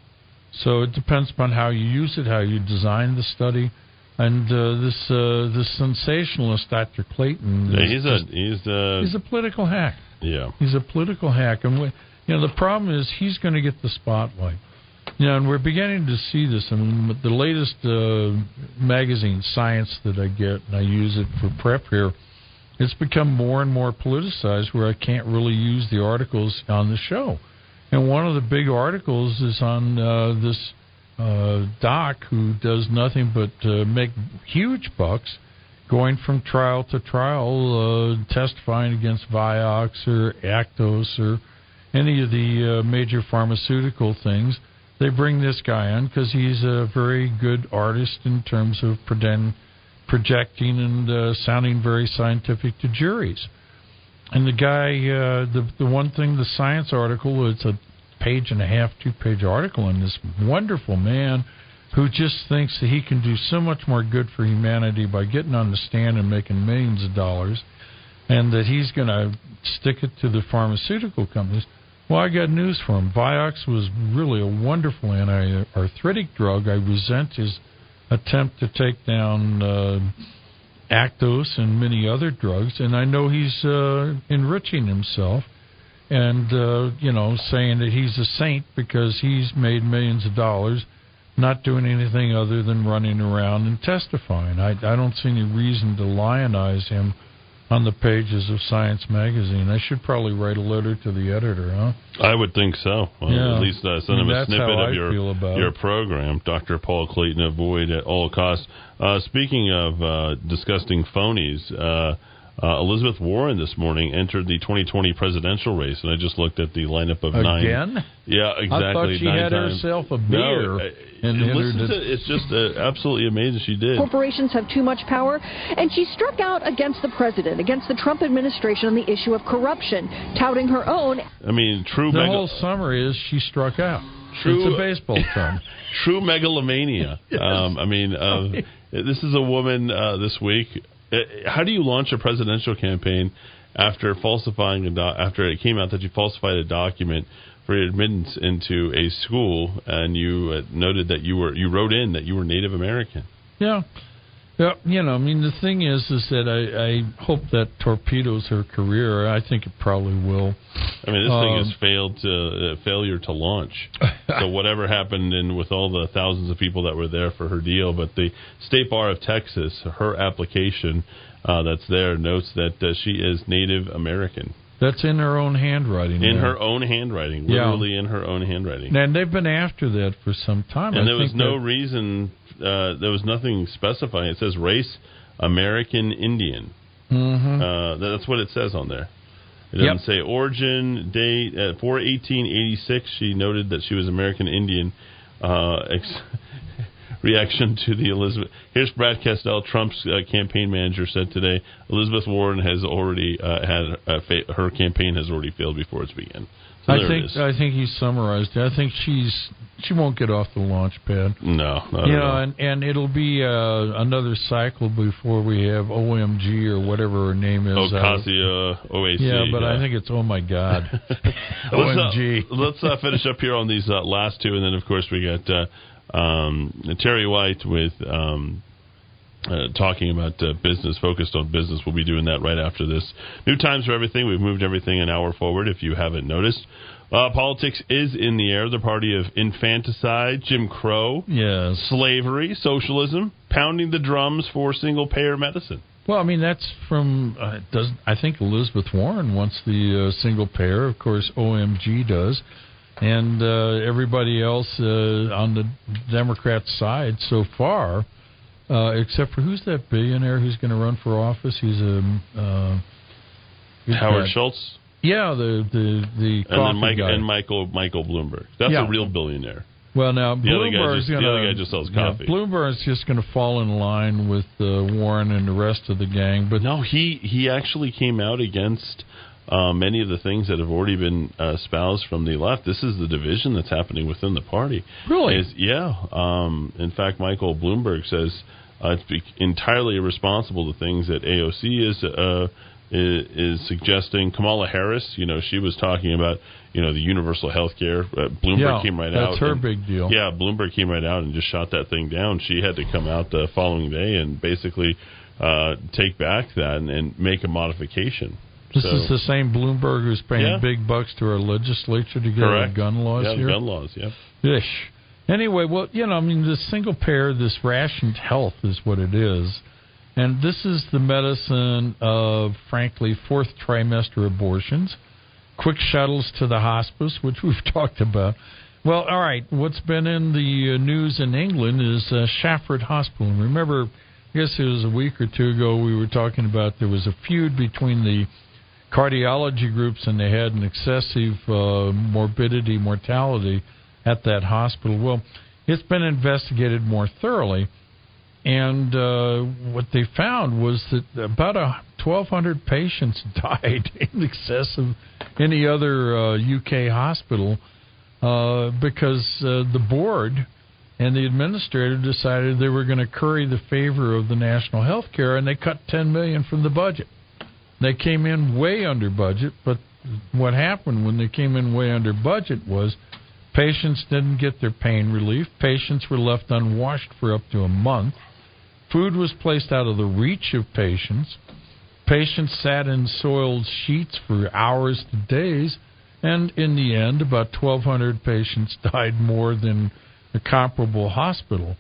So it depends upon how you use it, how you design the study. And this sensationalist, Dr. Clayton, he's a political hack. Yeah, he's a political hack, and the problem is he's going to get the spotlight. And we're beginning to see this. I mean, the latest magazine, Science, that I get, and I use it for prep here, it's become more and more politicized where I can't really use the articles on the show. And one of the big articles is on this doc who does nothing but make huge bucks going from trial to trial, testifying against Vioxx or Actos or any of the major pharmaceutical things. They bring this guy on because he's a very good artist in terms of projecting and sounding very scientific to juries. And the guy, the one thing, the Science article, it's a page and a half, 2-page article on this wonderful man who just thinks that he can do so much more good for humanity by getting on the stand and making millions of dollars, and that he's going to stick it to the pharmaceutical companies. Well, I got news for him. Vioxx was really a wonderful anti-arthritic drug. I resent his attempt to take down Actos and many other drugs, and I know he's enriching himself and, saying that he's a saint because he's made millions of dollars not doing anything other than running around and testifying. I don't see any reason to lionize him on the pages of Science magazine. I should probably write a letter to the editor, huh? I would think so. Well, yeah. At least send him a snippet of your program. Dr. Paul Clayton, avoid at all costs. Speaking of disgusting phonies, Elizabeth Warren this morning entered the 2020 presidential race, and I just looked at the lineup of 9. Again? Yeah, exactly. I thought she had herself a beer. It's just absolutely amazing she did. Corporations have too much power, and she struck out against the president, against the Trump administration on the issue of corruption, touting her own. I mean, The whole summary is she struck out. It's a baseball term. True megalomania. Yes. This is a woman this week. How do you launch a presidential campaign after falsifying after it came out that you falsified a document for admittance into a school, and you noted that you wrote in that you were Native American? Yeah. Yeah, the thing is that I hope that torpedoes her career. I think it probably will. I mean, this thing has failed to failure to launch. So whatever happened with all the thousands of people that were there for her deal, but the State Bar of Texas, her application that's there notes that she is Native American. That's in her own handwriting. Her own handwriting, literally in her own handwriting. And they've been after that for some time. And there was no reason, there was nothing specifying. It says race, American Indian. Mm-hmm. That's what it says on there. It doesn't say origin, date. For 1886, she noted that she was American Indian. Reaction to the Elizabeth. Here's Brad Castell, Trump's campaign manager, said today Elizabeth Warren has already her campaign has already failed before it's begun. So I think he summarized it. I think she won't get off the launch pad. No, not at all. And it'll be another cycle before we have OMG or whatever her name is. Ocasio OAC. Yeah, but I think it's oh my God. OMG. Let's finish up here on these last two, and then of course we got. Terry White with talking about business, focused on business. We'll be doing that right after this. New times for everything. We've moved everything an hour forward, if you haven't noticed. Politics is in the air. The party of infanticide, Jim Crow, slavery, socialism, pounding the drums for single-payer medicine. Well, that's from, I think Elizabeth Warren wants the single-payer. Of course, OMG does. And everybody else on the Democrat side so far, except for who's that billionaire who's going to run for office? He's Howard Schultz. Yeah, the coffee guy. And Michael Bloomberg. That's a real billionaire. Well, now the other guy just sells coffee. Bloomberg's just going to fall in line with Warren and the rest of the gang. But no, he actually came out against. Many of the things that have already been espoused from the left. This is the division that's happening within the party. Really? In fact, Michael Bloomberg says it's entirely irresponsible the things that AOC is suggesting. Kamala Harris, she was talking about the universal health care. Bloomberg came right out. That's her big deal. Yeah, Bloomberg came right out and just shot that thing down. She had to come out the following day and basically take back that and make a modification. This is the same Bloomberg who's paying big bucks to our legislature to get our gun laws here? Yeah, gun laws, yeah. Ish. Anyway, well, the single payer, this rationed health is what it is. And this is the medicine of, frankly, fourth trimester abortions, quick shuttles to the hospice, which we've talked about. Well, all right, what's been in the news in England is Shafford Hospital. And remember, I guess it was a week or two ago we were talking about there was a feud between the cardiology groups, and they had an excessive mortality at that hospital. Well, it's been investigated more thoroughly, and what they found was that about 1,200 patients died in excess of any other UK hospital because the board and the administrator decided they were going to curry the favor of the national health care, and they cut $10 million from the budget. They came in way under budget, but what happened when they came in way under budget was patients didn't get their pain relief. Patients were left unwashed for up to a month. Food was placed out of the reach of patients. Patients sat in soiled sheets for hours to days. And in the end, about 1,200 patients died more than a comparable hospital.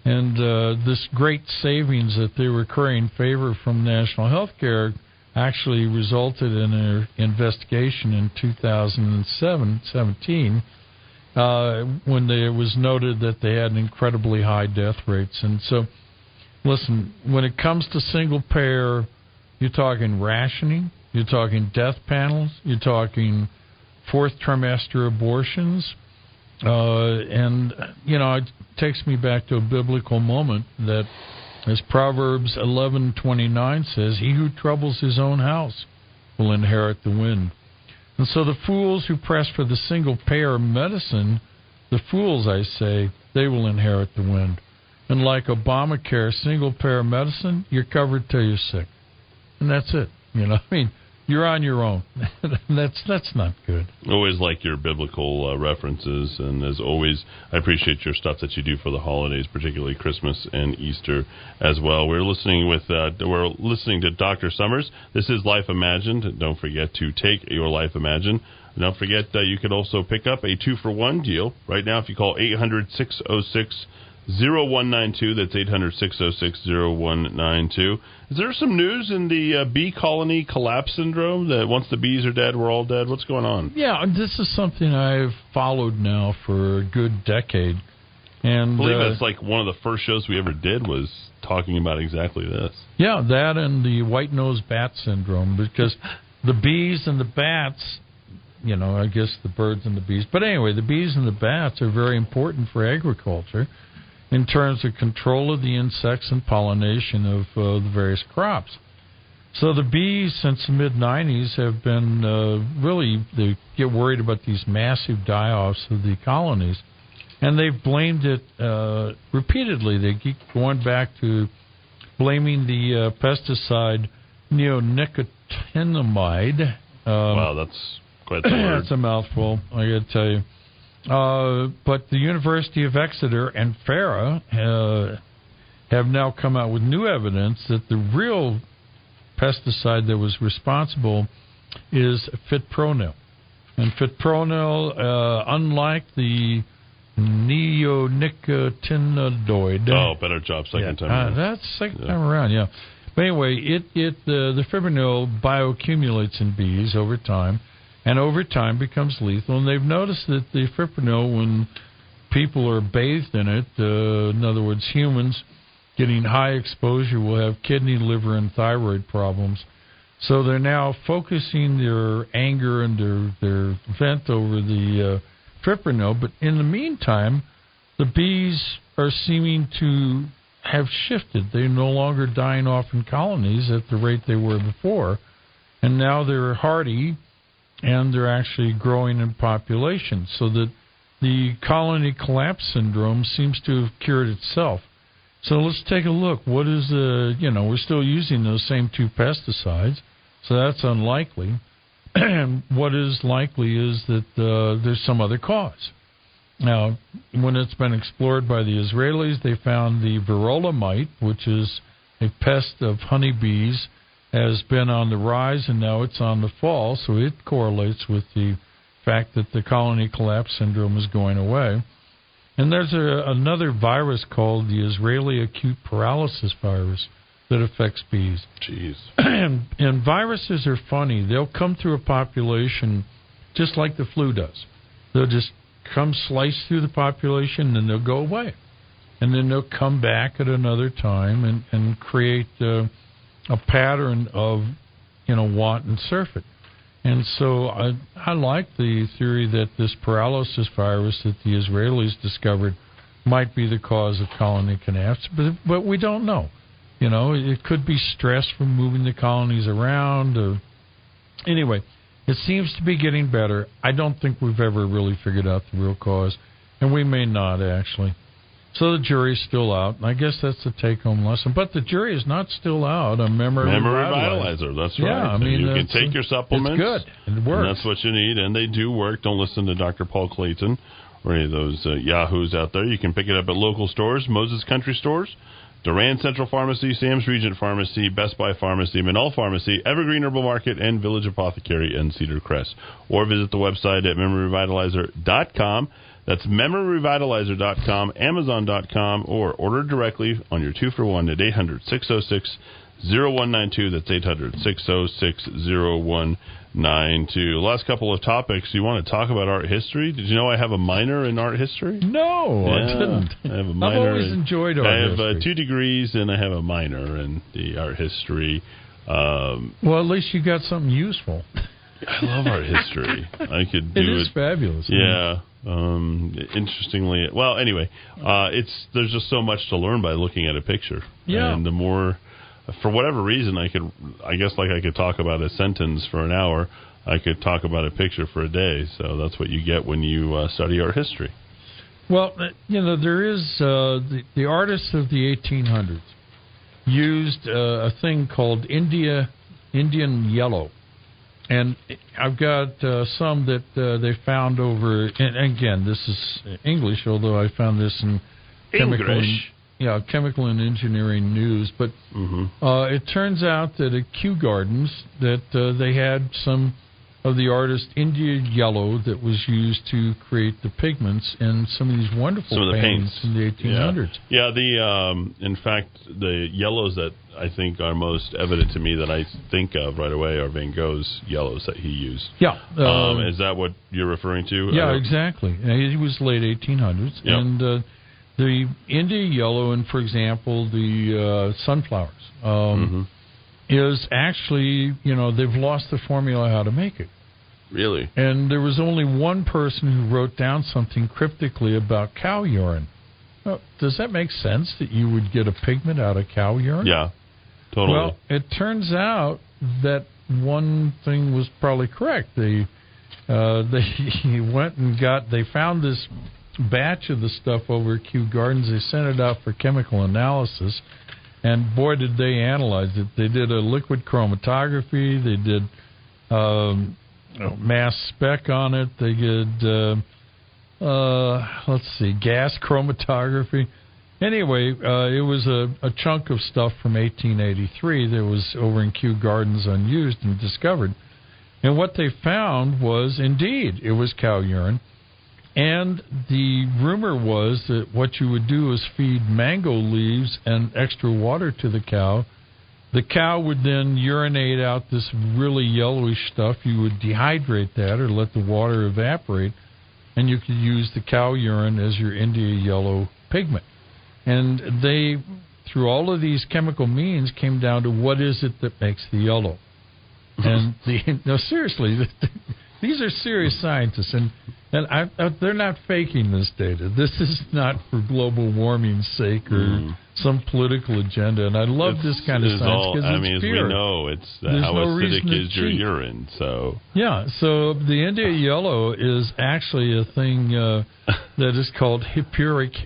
And this great savings that they were currying favor from national health care actually resulted in an investigation in 2017 when it was noted that they had incredibly high death rates. And so, listen, when it comes to single payer, you're talking rationing, you're talking death panels, you're talking fourth trimester abortions, and, it takes me back to a biblical moment that, as Proverbs 11:29 says, he who troubles his own house will inherit the wind. And so the fools who press for the single-payer medicine, the fools, I say, they will inherit the wind. And like Obamacare, single-payer medicine, you're covered till you're sick. And that's it. You're on your own. That's not good. Always like your biblical references, and as always, I appreciate your stuff that you do for the holidays, particularly Christmas and Easter as well. We're listening to Dr. Summers. This is Life Imagined. Don't forget to take your Life Imagined. Don't forget that you can also pick up a 2-for-1 deal right now if you call 800-606-0192. That's 800-606-0192. Is there some news in the bee colony collapse syndrome that once the bees are dead, we're all dead? What's going on? Yeah, this is something I've followed now for a good decade. And I believe that's like one of the first shows we ever did was talking about exactly this. Yeah, that and the white-nosed bat syndrome, because the bees and the bats, I guess the birds and the bees. But anyway, the bees and the bats are very important for agriculture in terms of control of the insects and pollination of the various crops. So the bees, since the mid-'90s, have been they get worried about these massive die-offs of the colonies. And they've blamed it repeatedly. They keep going back to blaming the pesticide neonicotinoid. Wow, that's quite the word. That's a mouthful, I got to tell you. But the University of Exeter and FARA have now come out with new evidence that the real pesticide that was responsible is fipronil. And fipronil, unlike the neonicotinoid... Oh, better job second time around. That's second time around, yeah. But anyway, the fipronil bioaccumulates in bees over time, and over time becomes lethal. And they've noticed that the fipronil, when people are bathed in it, in other words, humans getting high exposure will have kidney, liver, and thyroid problems. So they're now focusing their anger and their vent over the fipronil. But in the meantime, the bees are seeming to have shifted. They're no longer dying off in colonies at the rate they were before. And now they're hardy, and they're actually growing in population, so that the colony collapse syndrome seems to have cured itself. So let's take a look. What is we're still using those same two pesticides, so that's unlikely. And what is likely is that there's some other cause. Now, when it's been explored by the Israelis, they found the varroa mite, which is a pest of honeybees, has been on the rise, and now it's on the fall, so it correlates with the fact that the colony collapse syndrome is going away. And there's another virus called the Israeli acute paralysis virus that affects bees. Jeez. And viruses are funny. They'll come through a population just like the flu does. They'll just come slice through the population, and they'll go away. And then they'll come back at another time and create a pattern of, want and surfeit. And so I like the theory that this paralysis virus that the Israelis discovered might be the cause of colony collapse, but we don't know. It could be stress from moving the colonies around. Anyway, it seems to be getting better. I don't think we've ever really figured out the real cause, and we may not, actually. So the jury's still out, and I guess that's the take-home lesson. But the jury is not still out on Memory Revitalizer. That's right. Yeah, I mean, you can take your supplements. It's good. It works. And that's what you need, and they do work. Don't listen to Dr. Paul Clayton or any of those yahoos out there. You can pick it up at local stores, Moses Country Stores, Durand Central Pharmacy, Sam's Regent Pharmacy, Best Buy Pharmacy, Manal Pharmacy, Evergreen Herbal Market, and Village Apothecary and Cedar Crest. Or visit the website at memoryrevitalizer.com. That's memoryrevitalizer.com, Amazon.com, or order directly on your 2-for-1 at 800-606-0192. That's 800-606-0192. Last couple of topics. You want to talk about art history? Did you know I have a minor in art history? No, I didn't. I have a minor. I've always enjoyed art history. I have 2 degrees, and I have a minor in the art history. Well, at least you got something useful. I love art history. I could do it. It is fabulous. Yeah. Interestingly, well, anyway, there's just so much to learn by looking at a picture. Yeah. And the more, for whatever reason, I could talk about a sentence for an hour. I could talk about a picture for a day. So that's what you get when you study art history. Well, there is the artists of the 1800s used a thing called Indian yellow. And I've got some that they found over, and again, this is English, although I found this in Chemical and Engineering News. But it turns out that at Kew Gardens that they had some of the artist India yellow that was used to create the pigments in some of these wonderful paintings in the 1800s. Yeah, in fact, the yellows that I think are most evident to me that I think of right away are Van Gogh's yellows that he used. Yeah. Is that what you're referring to? Yeah, exactly. He was late 1800s. Yep. And the India yellow and, for example, the sunflowers is actually, they've lost the formula how to make it. Really? And there was only one person who wrote down something cryptically about cow urine. Does that make sense that you would get a pigment out of cow urine? Yeah, totally. Well, it turns out that one thing was probably correct. They went and they found this batch of the stuff over at Kew Gardens. They sent it out for chemical analysis, and boy, did they analyze it. They did a liquid chromatography. They did mass spec on it. They did, gas chromatography. Anyway, it was a chunk of stuff from 1883 that was over in Kew Gardens unused and discovered. And what they found was, indeed, it was cow urine. And the rumor was that what you would do is feed mango leaves and extra water to the cow. The cow would then urinate out this really yellowish stuff. You would dehydrate that or let the water evaporate, and you could use the cow urine as your India yellow pigment. And they, through all of these chemical means, came down to what is it that makes the yellow. And seriously, these are serious scientists, and they're not faking this data. This is not for global warming's sake or some political agenda. And I love this kind of science because it's pure. As we know, it's how acidic is your urine. So so the India yellow is actually a thing that is called hippuric.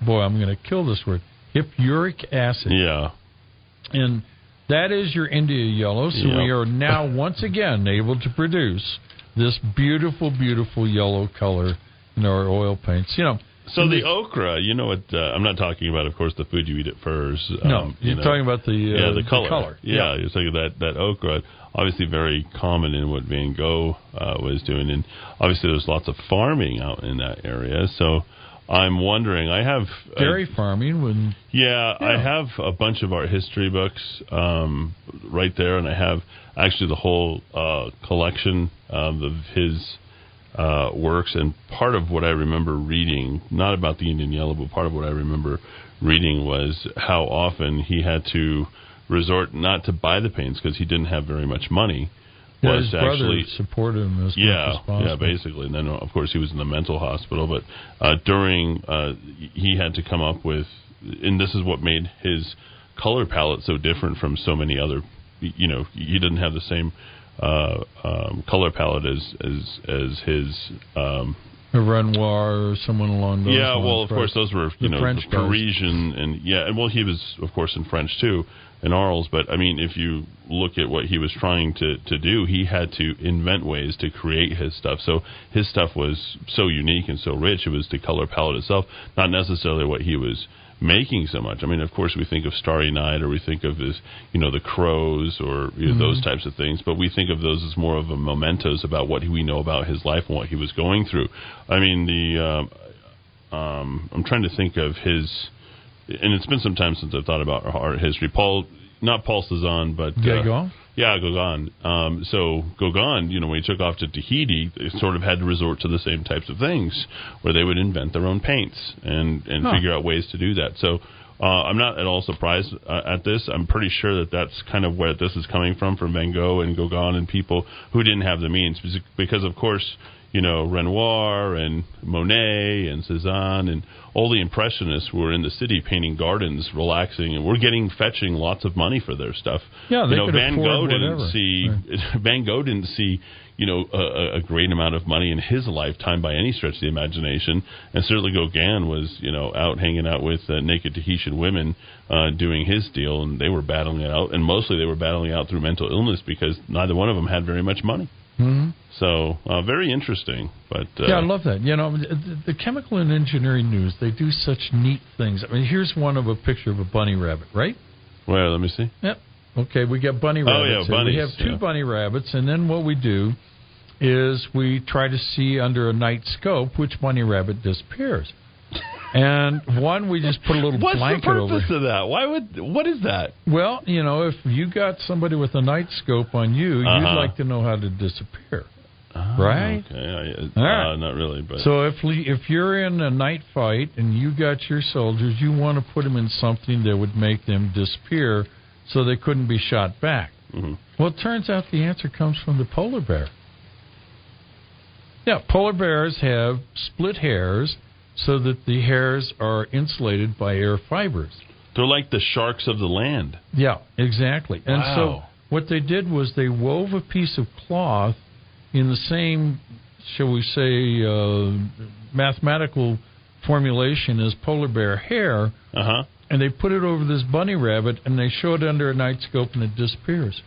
Boy, I'm going to kill this word. Hippuric acid. Yeah, and that is your India yellow. So we are now once again able to produce this beautiful, beautiful yellow color in our oil paints. So the okra, I'm not talking about, of course, the food you eat at Furs. No, you're talking about the color. Yeah, you're talking that okra, obviously very common in what Van Gogh was doing. And obviously there's lots of farming out in that area. So I'm wondering, I have dairy farming. I have a bunch of art history books right there, and I have actually the whole collection of his works. And part of what I remember reading, not about the Indian yellow, but part of what I remember reading was how often he had to resort not to buy the paints because he didn't have very much money. His brother supported him as much as possible. Yeah, basically. And then, of course, he was in the mental hospital. But he had to come up with, and this is what made his color palette so different from so many other, he didn't have the same color palette as his... a Renoir or someone along those lines. Yeah, well, of course, those were, the French Parisian, and he was, of course, in French, too. and Arles. But, I mean, if you look at what he was trying to do, he had to invent ways to create his stuff. So his stuff was so unique and so rich, it was the color palette itself, not necessarily what he was making so much. I mean, of course, we think of Starry Night, or we think of this, the Crows, or those types of things, but we think of those as more of a mementos about what we know about his life and what he was going through. I mean, I'm trying to think of his, and it's been some time since I've thought about art history. Not Paul Cézanne, but Gauguin. Yeah, Gauguin. So Gauguin, when he took off to Tahiti, they sort of had to resort to the same types of things, where they would invent their own paints and figure out ways to do that. So I'm not at all surprised at this. I'm pretty sure that that's kind of where this is coming from Van Gogh and Gauguin and people who didn't have the means. Because, of course, Renoir and Monet and Cézanne and all the Impressionists were in the city painting gardens, relaxing, and we're fetching lots of money for their stuff. Yeah, they could Van Gogh afford whatever. Van Gogh didn't see a great amount of money in his lifetime by any stretch of the imagination, and certainly Gauguin was out hanging out with naked Tahitian women doing his deal, and they were battling it out, and mostly they were battling it out through mental illness because neither one of them had very much money. Mm-hmm. So very interesting. But yeah, I love that. The chemical and engineering news, they do such neat things. I mean, here's one of a picture of a bunny rabbit, right? Well, let me see. Yep. Okay, we got bunny rabbits. Oh, yeah, bunnies. We have two bunny rabbits, and then what we do is we try to see under a night scope which bunny rabbit disappears. And one, we just put a little blanket over. What's the purpose of that? What is that? Well, if you got somebody with a night scope on you, you'd like to know how to disappear. Right? Okay. All right. Not really. But so if you're in a night fight and you got your soldiers, you want to put them in something that would make them disappear so they couldn't be shot back. Mm-hmm. Well, it turns out the answer comes from the polar bear. Yeah, polar bears have split hairs so that the hairs are insulated by air fibers. They're like the sharks of the land. Yeah, exactly. And wow. So what they did was they wove a piece of cloth in the same, shall we say, mathematical formulation as polar bear hair, and they put it over this bunny rabbit, and they show it under a night scope, and it disappears.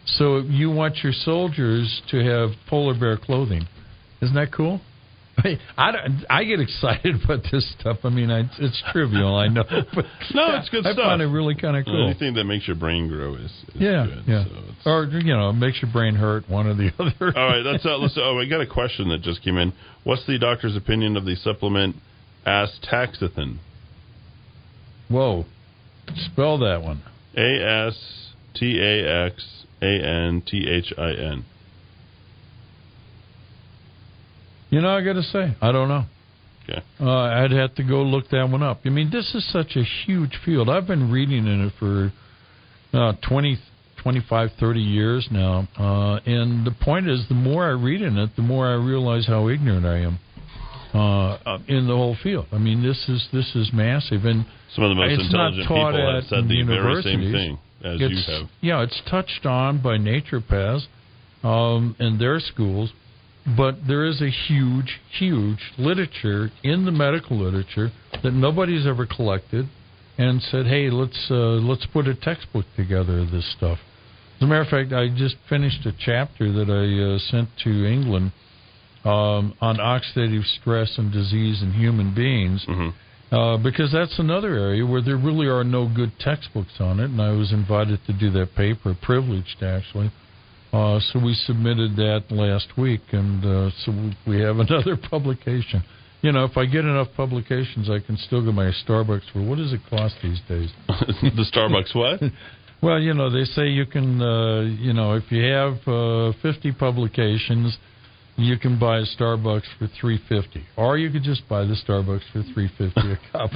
So you want your soldiers to have polar bear clothing. Isn't that cool? I get excited about this stuff. I mean, it's trivial, I know. But no, it's good stuff. I find it really kind of cool. Anything that makes your brain grow is good. Yeah. So or, makes your brain hurt, one or the other. All right, we got a question that just came in. What's the doctor's opinion of the supplement astaxanthin? Whoa. Spell that one. astaxanthin. I got to say, I don't know. Okay. I'd have to go look that one up. I mean, this is such a huge field. I've been reading in it for 20, 25, 30 years now. And the point is, the more I read in it, the more I realize how ignorant I am in the whole field. I mean, this is massive. And some of the most intelligent people have said the very same thing as you have. Yeah, it's touched on by naturopaths in their schools. But there is a huge, huge literature in the medical literature that nobody's ever collected and said, hey, let's put a textbook together of this stuff. As a matter of fact, I just finished a chapter that I sent to England on oxidative stress and disease in human beings, because that's another area where there really are no good textbooks on it, and I was invited to do that paper, privileged actually. So we submitted that last week, and so we have another publication. If I get enough publications, I can still get my Starbucks for, what does it cost these days? The Starbucks what? Well, they say you can, if you have 50 publications, you can buy a Starbucks for $3.50, or you could just buy the Starbucks for $3.50 a cup.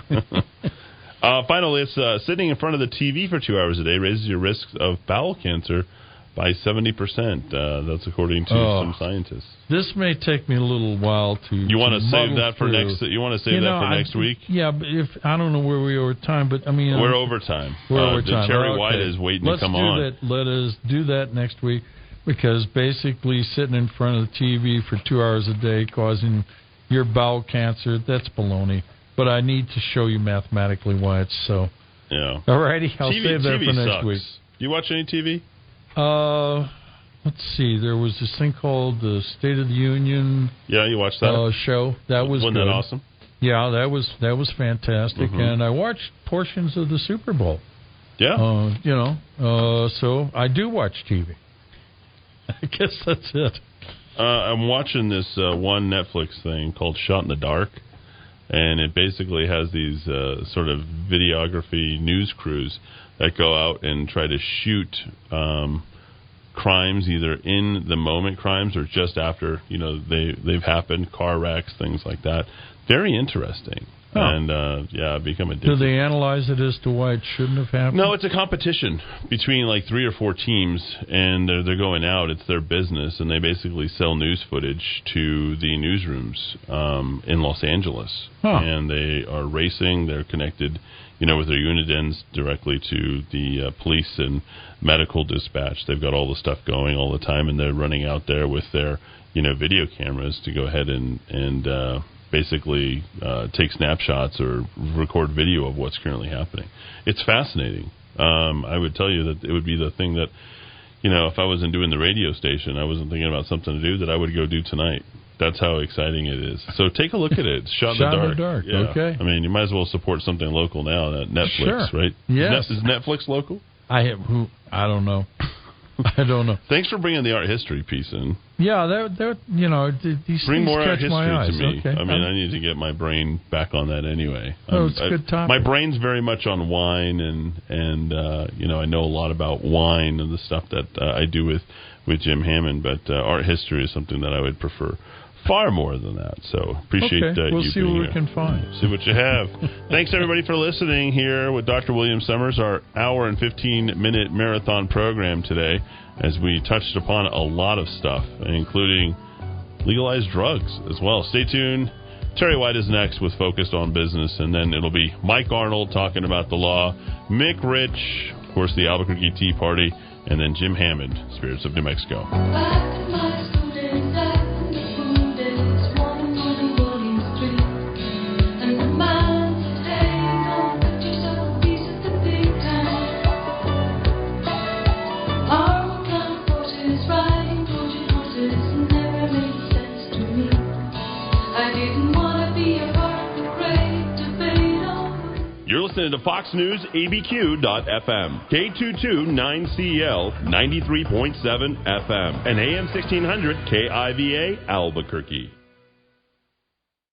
Finally, it's sitting in front of the TV for 2 hours a day raises your risk of bowel cancer by 70%. That's according to some scientists. This may take me a little while to. You want to save that for next? You want to save that for next week? Yeah, but I don't know where we are with time, but I mean we're over time. We're over time. Terry White is waiting to come on. Let us do that next week, because basically sitting in front of the TV for 2 hours a day causing your bowel cancer, that's baloney. But I need to show you mathematically why it's so. Yeah. All righty, I'll TV, save that TV for next sucks. week. Do you watch any TV? Let's see. There was this thing called the State of the Union. Yeah, you watched that show. That was Wasn't good. that awesome? Yeah, that was fantastic, and I watched portions of the Super Bowl. Yeah. So I do watch TV. I guess that's it. I'm watching this one Netflix thing called Shot in the Dark, and it basically has these sort of videography news crews that go out and try to shoot crimes, either in the moment crimes or just after they've happened, car wrecks, things like that. Very interesting. Oh. And, I've become addicted. Do they analyze it as to why it shouldn't have happened? No, it's a competition between like 3 or 4 teams, and they're going out. It's their business, and they basically sell news footage to the newsrooms in Los Angeles. Huh. And they are racing. They're connected, with their unit ends directly to the police and medical dispatch. They've got all the stuff going all the time, and they're running out there with their, video cameras to go ahead and basically take snapshots or record video of what's currently happening. It's fascinating. I would tell you that it would be the thing that, if I wasn't doing the radio station, I wasn't thinking about something to do, that I would go do tonight. That's how exciting it is. So take a look at it. It's Shot in the Dark. Yeah. Okay. I mean, you might as well support something local now. Netflix, sure. Right? Yes. Is Netflix local? I don't know. I don't know. Thanks for bringing the art history piece in. Yeah, these bring things more art catch history my eyes. to me. Okay. I mean, I need to get my brain back on that anyway. It's a good topic. My brain's very much on wine, and I know a lot about wine and the stuff that I do with Jim Hammond, but art history is something that I would prefer far more than that. So appreciate we'll you see being what here. we can find. See what you have. Thanks everybody for listening here with Dr. William Summers, our hour and 15-minute marathon program today, as we touched upon a lot of stuff, including legalized drugs as well. Stay tuned. Terry White is next with Focused on Business, and then it'll be Mike Arnold talking about the law, Mick Rich, of course, the Albuquerque Tea Party, and then Jim Hammond, Spirits of New Mexico. You're listening to Fox News ABQ.FM, K229CL 93.7 FM, and AM 1600 KIVA Albuquerque.